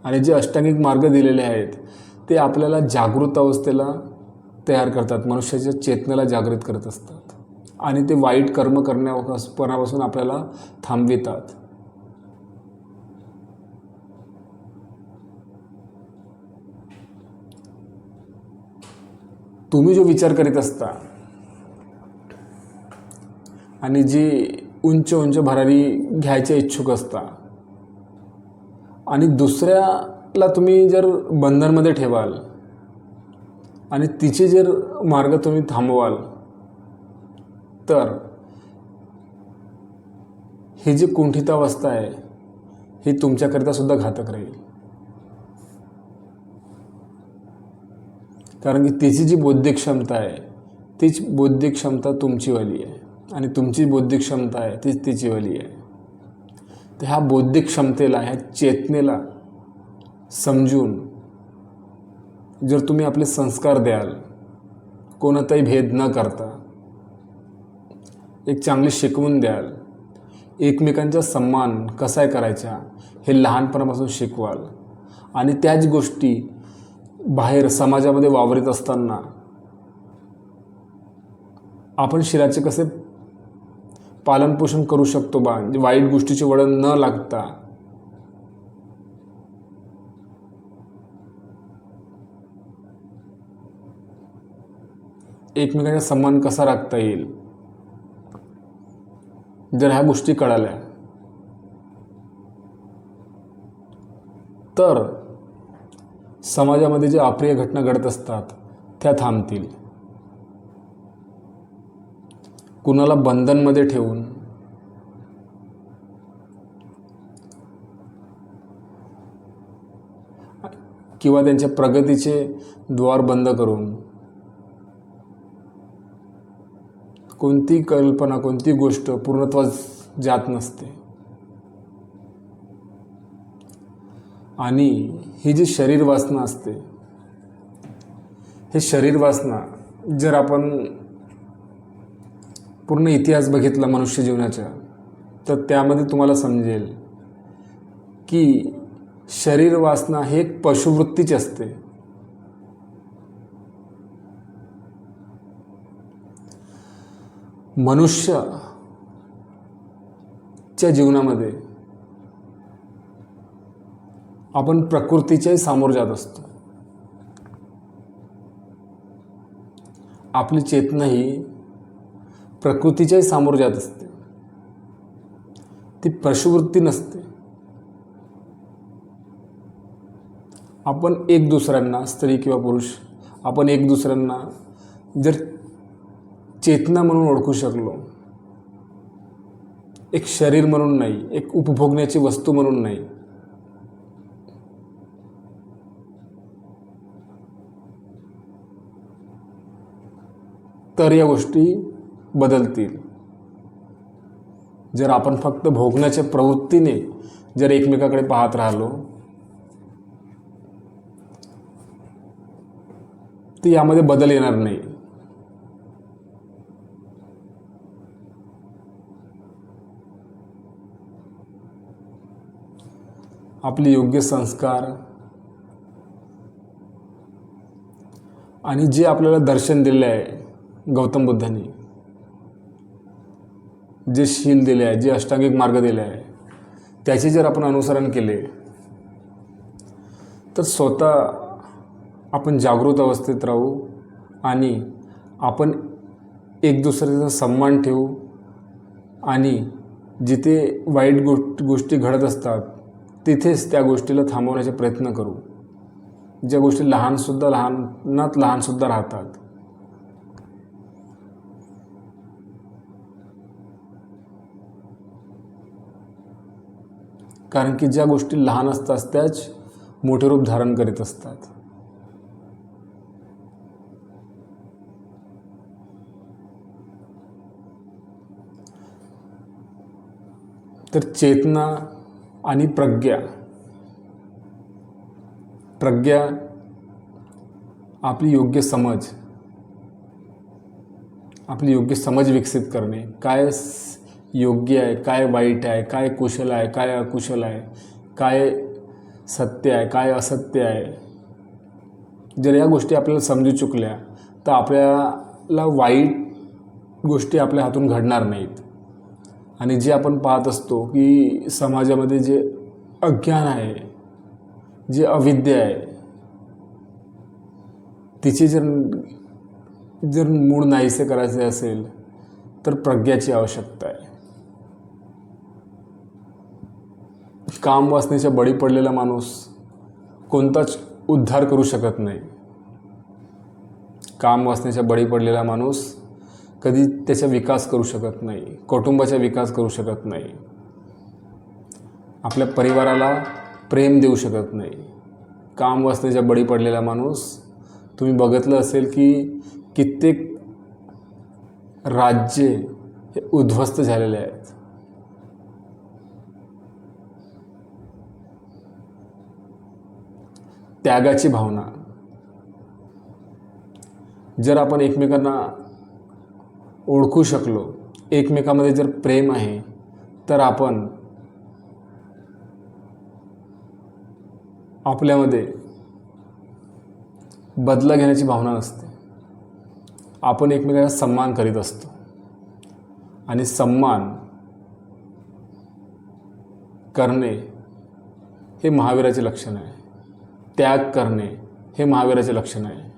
आणि जे अष्टांगिक मार्ग दिलेले आहेत ते आपल्याला जागृत अवस्थेला तयार करतात, मनुष्याच्या चेतनेला जागृत करत असतात आणि ते वाईट कर्म करण्यापासून आपल्याला थांबवितात. तुम्ही जो विचार करीत असता आणि जी उंच उंच भरारी घ्यायच्या इच्छुक असता आणि दुसऱ्याला तुम्ही जर बंधनमध्ये ठेवाल आणि तिचे जर मार्ग तुम्ही थांबवाल तर ही जी कुंठितावस्था आहे ही तुमच्याकरिता सुद्धा घातक राहील. कारण की तिची जी बौद्धिक क्षमता आहे तीच बौद्धिक क्षमता तुमचीवाली आहे आणि तुमची बौद्धिक क्षमता आहे तीच तिचीवाली आहे. तर ह्या बौद्धिक क्षमतेला, ह्या चेतनेला समजून जर तुम्ही आपले संस्कार द्याल, कोणताही भेद न करता एक चांगली शिकवून द्याल, एकमेकांचा सन्मान कसा करायचा हे लहानपणापासून शिकवाल आणि त्याच गोष्टी बाहेर समाजामध्ये वावरत असताना आपण शिराचे कसे पालनपोषण करू शकतो बा, वाईट गोष्टीचे वळण न लागता एकमेकांचा सन्मान कसा राखता येईल, जर ह्या गोष्टी कळाल्या तर समाजामध्ये जे अप्रिय घटना घडत असतात त्या थांबतील. कुणाला बंधनमध्ये ठेवून किंवा त्यांच्या प्रगतीचे द्वार बंद करून कोणती कल्पना, कोणती गोष्ट पूर्णत्वास जात नसते. आणि ही जी शरीर वासना असते, हे शरीर वासना जर आपण पूर्ण इतिहास बघितला मनुष्य जीवनाचा तर त्यामध्ये तुम्हाला समजेल की शरीर वासना हे एक पशुवृत्तीच असते. मनुष्याच्या जीवनामध्ये आपण प्रकृतीच्याही सामोर जात असतो. आपली चेतना ही प्रकृतीच्याही सामोर जात असते, ती पशुवृत्ती नसते. आपण एक दुसऱ्यांना, स्त्री किंवा पुरुष, आपण एक दुसऱ्यांना जर चेतना म्हणून ओळखू शकलो, एक शरीर म्हणून नाही, एक उपभोगण्याची वस्तू म्हणून नाही, तर या गोष्टी बदलतील. जर आपण फक्त भोगण्याच्या प्रवृत्तीने जर एकमेकाकडे पाहत राहिलो तर यामध्ये बदल येणार नाही. आपले योग्य संस्कार आणि जे आपल्याला दर्शन दिले आहे गौतम बुद्धांनी, जे शील दिले आहे, जे अष्टांगिक मार्ग दिले आहे, त्याचे जर आपण अनुसरण केले तर स्वतः आपण जागृत अवस्थेत राहू आणि आपण एक दुसऱ्याचा सन्मान ठेवू आणि जिथे वाईट गोष्टी घडत असतात तिथेच त्या गोष्टीला थांबवण्याचा प्रयत्न करू. ज्या गोष्टी लहानात लहानसुद्धा राहतात. कारण की ज्या गोष्टी लहान असतात त्याच मोठे रूप धारण करीत असतात. तर चेतना आणि प्रज्ञा आपली योग्य समज आपली योग्य समज विकसित करणे, काय योग्य आहे, काय वाईट आहे, काय कुशल आहे, काय अकुशल आहे, काय सत्य आहे, काय असत्य आहे. जर या गोष्टी आपल्याला समजू चुकल्या तर आपल्याला वाईट गोष्टी आपल्या हातून घडणार नाहीत. आणि जे आपण पाहत असतो की समाजामध्ये जे अज्ञान आहे, जे अविद्या आहे, तिचे जर मूळ नाहीसे करायचे असेल तर प्रज्ञाची आवश्यकता आहे. काम वासनेच्या बळी पडलेला माणूस कोणताच उद्धार करू शकत नाही. काम वासनेच्या बळी पडलेला माणूस कधी त्याचा विकास करू शकत नाही, कुटुंबाचा विकास करू शकत नाही, आपल्या परिवाराला प्रेम देऊ शकत नाही. काम वासनेच्या बळी पडलेला माणूस, तुम्ही बघितलं असेल की कित्येक राज्ये हे उद्ध्वस्त झालेले आहेत. त्यागाची भावना, जर आपण एकमेकांना ओळखू शकलो, एकमेकांमध्ये जर प्रेम आहे, तर आपण आपल्यामध्ये बदला घेण्याची भावना नसते. आपण एकमेकांचा सन्मान करीत असतो. आणि सन्मान करणे हे महावीराचे लक्षण आहे. त्याग करणे हे महावीराचे लक्षण आहे.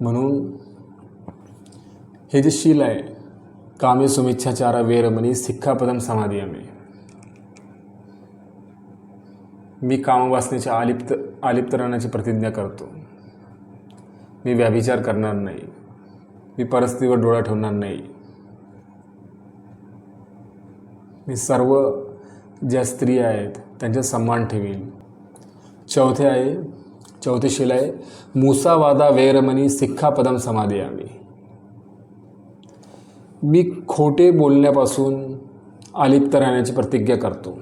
म्हणून हे जे शील आहे, कामे सुमिच्छाचारा वेरमणी सिक्खापदम समाधियामी. मी कामवासनेच्या आलिप्त राहण्याची प्रतिज्ञा करतो. मी व्यभिचार करणार नाही, मी परिस्थितीवर डोळा ठेवणार नाही, मी सर्व ज्या स्त्रिया आहेत त्यांचा सन्मान ठेवील. चौथे शील आहे मुसावादा वेरमणी सिक्खापदम समाधियामी. मी खोटे बोलण्यापासून अलिप्त राहण्याची प्रतिज्ञा करतो.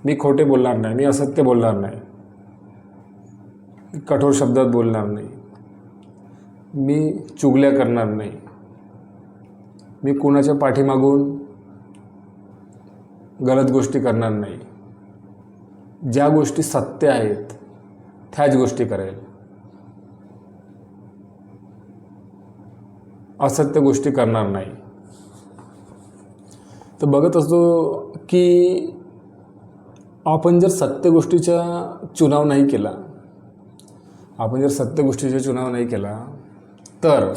मी खोटे बोलणार नाही, मी असत्य बोलणार नाही, कठोर शब्दात बोलणार नाही, मी चुगल्या करणार नाही, मी कोणाच्या पाठीमागून गलत गोष्टी करणार नाही. ज्या गोष्टी सत्य आहेत त्याच गोष्टी करेल, असत्य गोष्टी करणार नाही. तर बघत असतो की आपण जर सत्य गोष्टीचा चुनाव नाही केला, तर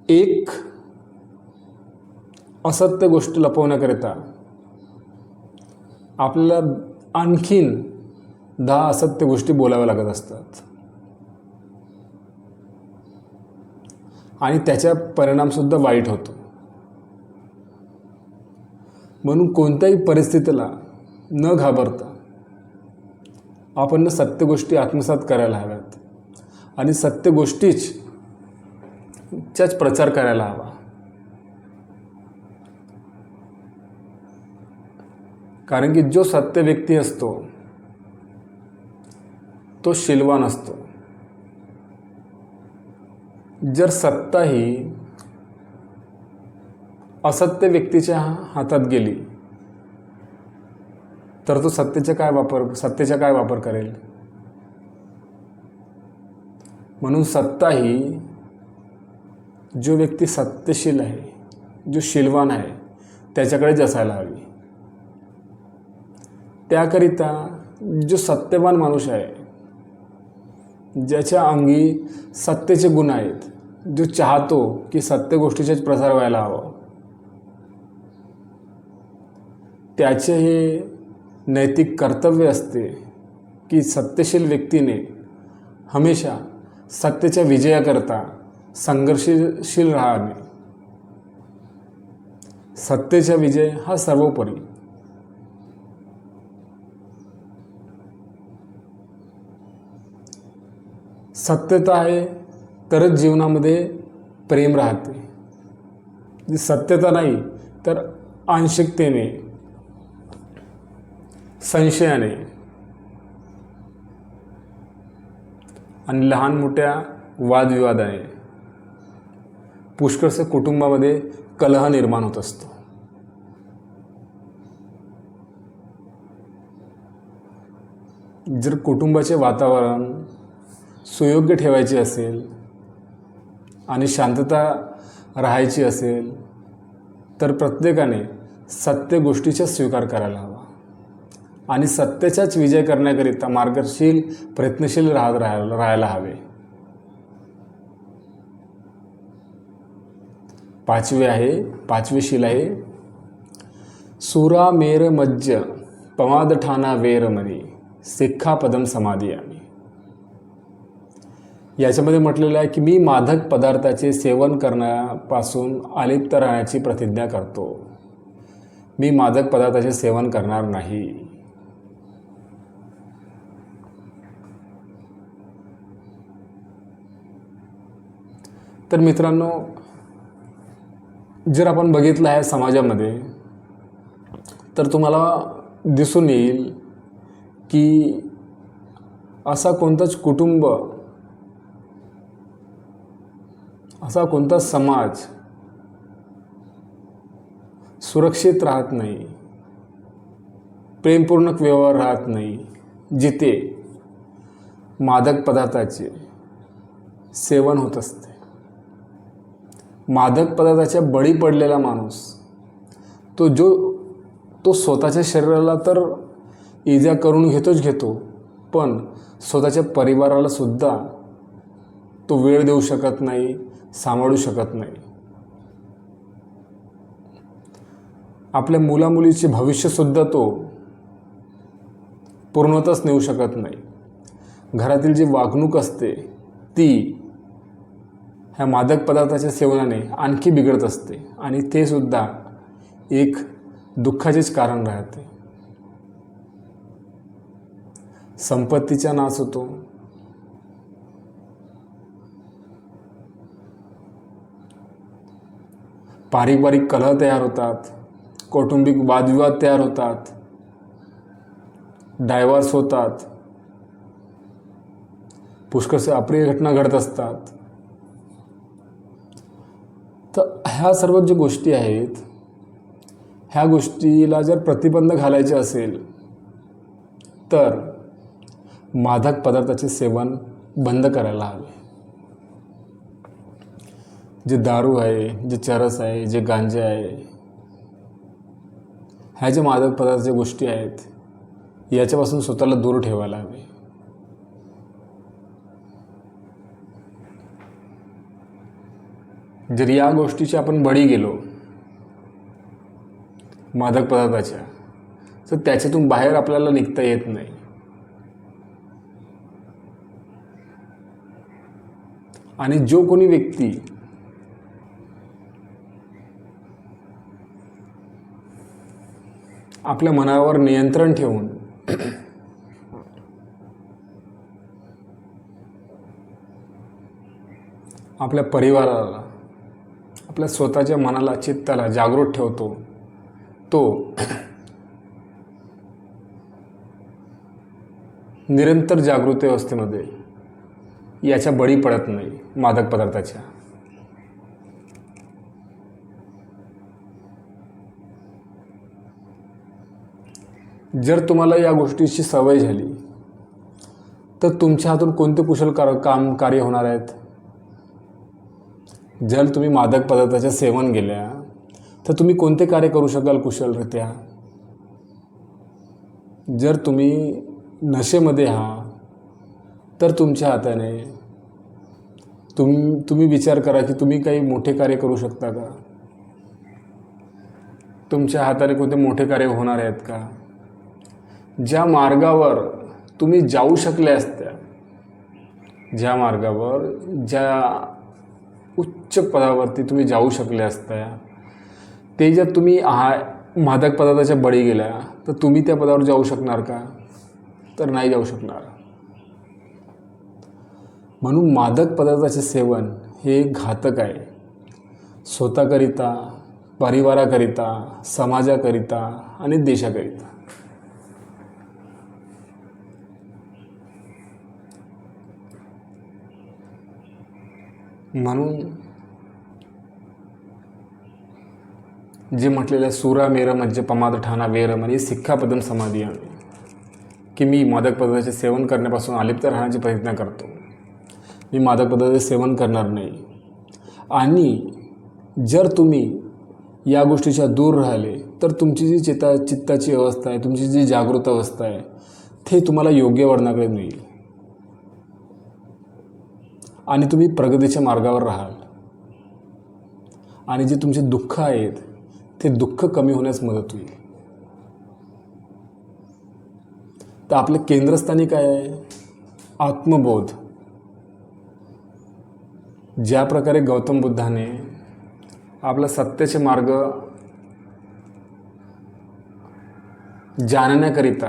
एक असत्य गोष्ट लपवण्याकरिता आपल्याला आणखीन 10 असत्य गोष्टी बोलाव्या लागत असतात. आणि त्याचा परिणामसुद्धा वाईट होतो. म्हणून कोणत्याही परिस्थितीला न घाबरता आपण सत्य गोष्टी आत्मसात करायला हव्यात आणि सत्य गोष्टीचाच प्रचार करायला हवा. कारण की जो सत्य व्यक्ती असतो तो शीलवान असतो. जर सत्ता ही असत्य व्यक्तीच्या हातात गेली तर तो सत्तेचा काय वापर करेल. म्हणून सत्ता ही जो व्यक्ती सत्यशील आहे, जो शीलवान आहे, त्याच्याकडेच असायला हवी. त्याकरिता जो सत्यवान माणूस आहे, ज्याच्या अंगी सत्तेचे गुण आहेत, जो चाहतो की सत्य गोष्टीचाच प्रसार व्हायला हवा, त्याचे हे नैतिक कर्तव्य असते की सत्यशील व्यक्तीने हमेशा सत्याच्या विजयाकरता संघर्षशील राहावे. सत्तेचा विजय हा सर्वोपरी. सत्यता आहे तरच जीवनामध्ये प्रेम राहते. सत्यता नाही तर आंशिकतेने संशयाने आणि लहान मोठ्या वादविवादाने पुष्कळसे कुटुंबामध्ये कलह निर्माण होत असतो. जर कुटुंबाचे वातावरण सुयोग्य ठेवायचे असेल आणि शांतता राहायची असेल तर प्रत्येकाने सत्य गोष्टीचा स्वीकार करायला हवा आणि सत्याचाच विजय करण्याकरिता मार्गशील प्रयत्नशील राहायला हवे. पाचवे शील आहे सुरा मेर मज्ज पमाद ठाना वेरमणी सिक्खापदम समाधियामी. याच्यामध्ये म्हटलेलं आहे की मी मादक पदार्थाचे सेवन करण्यापासून अलिप्त राहण्याची प्रतिज्ञा करतो. मी मादक पदार्थाचे सेवन करणार नाही. तर मित्रांनो, जर आपण बघितलं आहे समाजामध्ये तर तुम्हाला दिसून येईल की असा कोणताच कुटुंब, असा कोणताच समाज सुरक्षित राहत नाही, प्रेमपूर्ण व्यवहार राहत नाही, जिथे मादक पदार्थाचे सेवन होत असते. मादक पदार्थाच्या बळी पडलेला माणूस तो स्वतःच्या शरीराला तर इजा करून घेतो, पण स्वतःच्या परिवाराला सुद्धा तो वेळ देऊ शकत नाही, सांभाळू शकत नाही. आपल्या मुलामुलीचे भविष्यसुद्धा तो पूर्णतच नेऊ शकत नाही. घरातील जी वागणूक असते ती ह्या मादक पदार्थाच्या सेवनाने आणखी बिघडत असते आणि ते सुद्धा एक दुःखाचेच कारण राहते. संपत्तीचा नाश होतो, पारिवारिक कलह तयार होतात, कौटुंबिक वादविवाद तयार होतात, डायव्हर्स होतात, पुष्कळशा अप्रिय घटना घडत असतात. तर ह्या सर्व ज्या गोष्टी आहेत, ह्या गोष्टीला जर प्रतिबंध घालायचे असेल तर मादक पदार्थाचे सेवन बंद करायला हवे. जे दारू आहे, जे चरस आहे, जे गांजा आहे, ह्या ज्या मादक पदार्थाच्या गोष्टी आहेत याच्यापासून स्वतःला दूर ठेवायला हवे. जर या गोष्टीची आपण बळी गेलो मादक पदार्थाच्या, तर त्याच्यातून बाहेर आपल्याला निघता येत नाही. आणि जो कोणी व्यक्ती आपल्या मनावर नियंत्रण ठेवून आपल्या परिवाराला, आपल्या स्वतःच्या मनाला, चित्ताला जागृत ठेवतो, तो निरंतर जागृती अवस्थेमध्ये याच्या बळी पडत नाही मादक पदार्थाच्या. जर तुम्हाला या गोष्टीची सवय झाली तर तुमच्या हातून कोणते कुशल कार्य होणार आहेत. जर तुम्ही मादक पदार्थाचे सेवन केल्या तर तुम्ही कोणते कार्य करू शकाल कुशलरित्या. जर तुम्ही नशेमध्ये आहात तर तुमच्या हाताने तुम्ही विचार करा की तुम्ही काही मोठे कार्य करू शकता का. तुमच्या हाताने कोणते मोठे कार्य होणार आहेत का. ज्या मार्गावर तुम्ही जाऊ शकले असत्या, ज्या मार्गावर, ज्या उच्च पदावरती तुम्ही जाऊ शकले असत्या, ते जर तुम्ही मादक पदार्थाच्या बळी गेल्या तर तुम्ही त्या पदावर जाऊ शकणार का. तर नाही जाऊ शकणार. म्हणून मादक पदार्थाचे सेवन हे घातक आहे. स्वतःकरिता, परिवाराकरिता, समाजाकरिता आणि देशाकरिता. म्हणून जे म्हटलेलं आहे, सुरा मेर मज्ज पमाद ठाणा वेर म्हणे सिक्खापदम समादियामी, की मी मादक पदार्थाचे सेवन करण्यापासून अलिप्त राहण्याची प्रयत्न करतो. मी मादक पदार्थाचे सेवन करणार नाही. आणि जर तुम्ही या गोष्टीच्या दूर राहिले तर तुमची जी चित्ताची अवस्था आहे, तुमची जी जागृत अवस्था आहे, ते तुम्हाला योग्य वळणाकडे नेईल आणि तुम्ही प्रगतीच्या मार्गावर राहाल. आणि जे तुमचे दुःख आहेत ते दुःख कमी होण्यास मदत होईल. तर आपलं केंद्रस्थानी काय आहे? आत्मबोध. ज्या प्रकारे गौतम बुद्धाने आपला सत्याचे मार्ग जाणण्याकरिता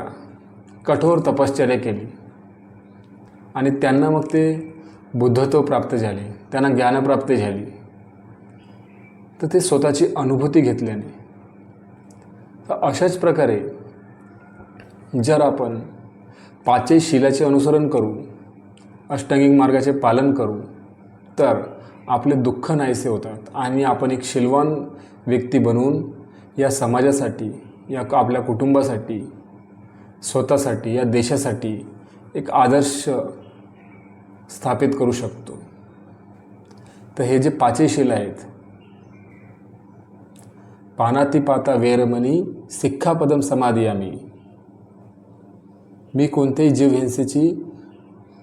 कठोर तपश्चर्या केली आणि त्यांना मग ते बुद्धत्व प्राप्त झाले, त्यांना ज्ञानप्राप्ती झाली, तर ते स्वतःची अनुभूती घेतल्याने. तर अशाच प्रकारे जर आपण पाचही शीलाचे अनुसरण करू, अष्टांगिक मार्गाचे पालन करू, तर आपले दुःख नाहीसे होतात आणि आपण एक शीलवान व्यक्ती बनवून या समाजासाठी, या आपल्या कुटुंबासाठी, स्वतःसाठी, या देशासाठी एक आदर्श स्थापित करू शकतो. तर हे जे पाचही शील आहेत, पानातिपाता वेरमणी सिक्खापदम समादियामी, मी कोणत्याही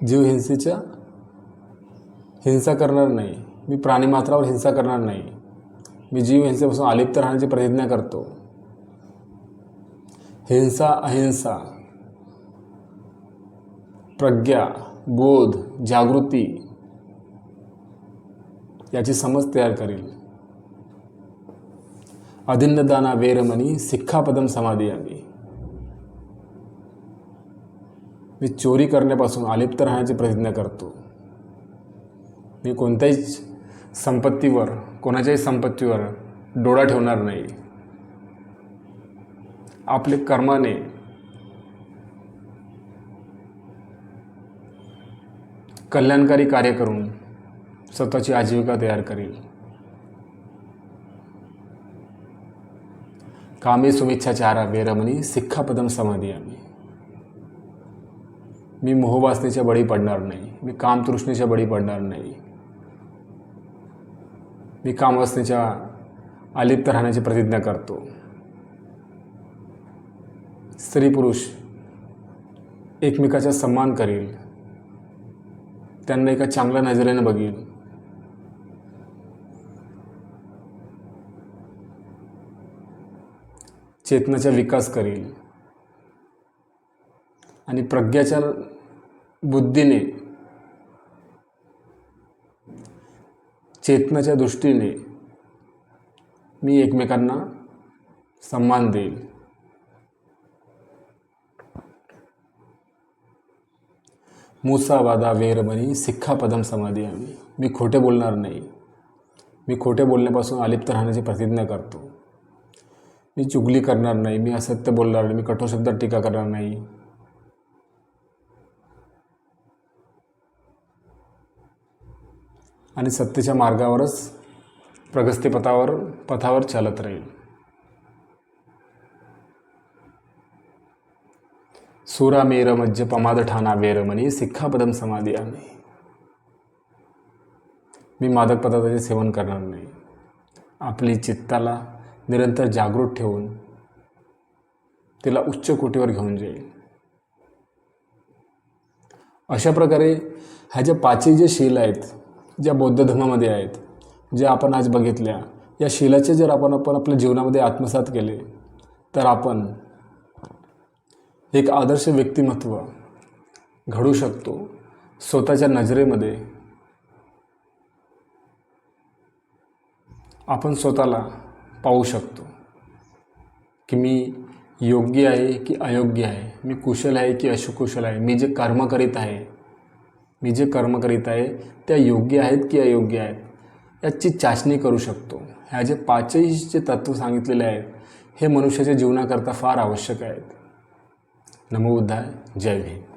जीवहिंसेच्या हिंसा करणार नाही. मी प्राणीमात्रावर हिंसा करणार नाही. मी जीवहिंसेपासून अलिप्त राहण्याची प्रतिज्ञा करतो. हिंसा, अहिंसा, प्रज्ञा, बोध, जागृती याची समज तयार करेल. अदिन्नदाना वेरमणी सिक्खापदम समादियामी, मी चोरी करण्यापासून अलिप्त राहण्याची प्रतिज्ञा करतो. मी कोणत्याही संपत्तीवर, कोणाच्याही संपत्तीवर डोळा ठेवणार नाही. आपले कर्माने कल्याणकारी कार्य करून स्वतःची आजीविका तयार करेल. कामे सुमिच्छाचारा वेरमणी सिक्खापदम समादियामी, मी मोहवासनेच्या बळी पडणार नाही. मी कामतृष्णेच्या बळी पडणार नाही. मी कामवासनेच्या अलिप्त राहण्याची प्रतिज्ञा करतो. स्त्री पुरुष एकमेकाचा सन्मान करेल, त्यांना एका चांगल्या नजरेने बघेल. चेतनाचा विकास करेल आणि प्रज्ञाच्या बुद्धीने, चेतनाच्या दृष्टीने मी एकमेकांना सन्मान देईल. मूसावादा वेरमणी सिक्खापदम समादियामी, मी खोटे बोलणार नाही. मी खोटे बोलण्यापासून अलिप्त राहण्याची प्रतिज्ञा करतो. मी चुगली करणार नाही. मी असत्य बोलणार नाही. मी कठोर शब्दात टीका करणार नाही. आणि सत्तेच्या मार्गावरच प्रगती पथावर चालत राहील. सुरा मेर मज्ज पमाद ठाणा वेरमणी सिक्खापदम समादियामी, मी मादक पदार्थाचे सेवन करणार नाही. आपली चित्ताला निरंतर जागृत ठेवून तिला उच्च कोटीवर घेऊन जाईल. अशा प्रकारे ह्या ज्या पाचही जे शील आहेत, ज्या बौद्ध धर्मामध्ये आहेत, ज्या आपण आज बघितल्या, या शीलाचे जर आपण आपल्या जीवनामध्ये आत्मसात केले तर आपण एक आदर्श व्यक्तिमत्व घडू शकतो. स्वतःच्या नजरेमध्ये आपण स्वतःला पाहू शकतो की मी योग्य आहे की अयोग्य आहे, मी कुशल आहे की अकुशल आहे, मी जे कर्म करीत आहे त्या योग्य आहेत की अयोग्य आहेत, याची चाचणी करू शकतो. ह्या जे पाचही जे तत्व सांगितलेले आहेत हे मनुष्याच्या जीवनाकरता फार आवश्यक आहेत. नमो बुद्धाय. जय भीम.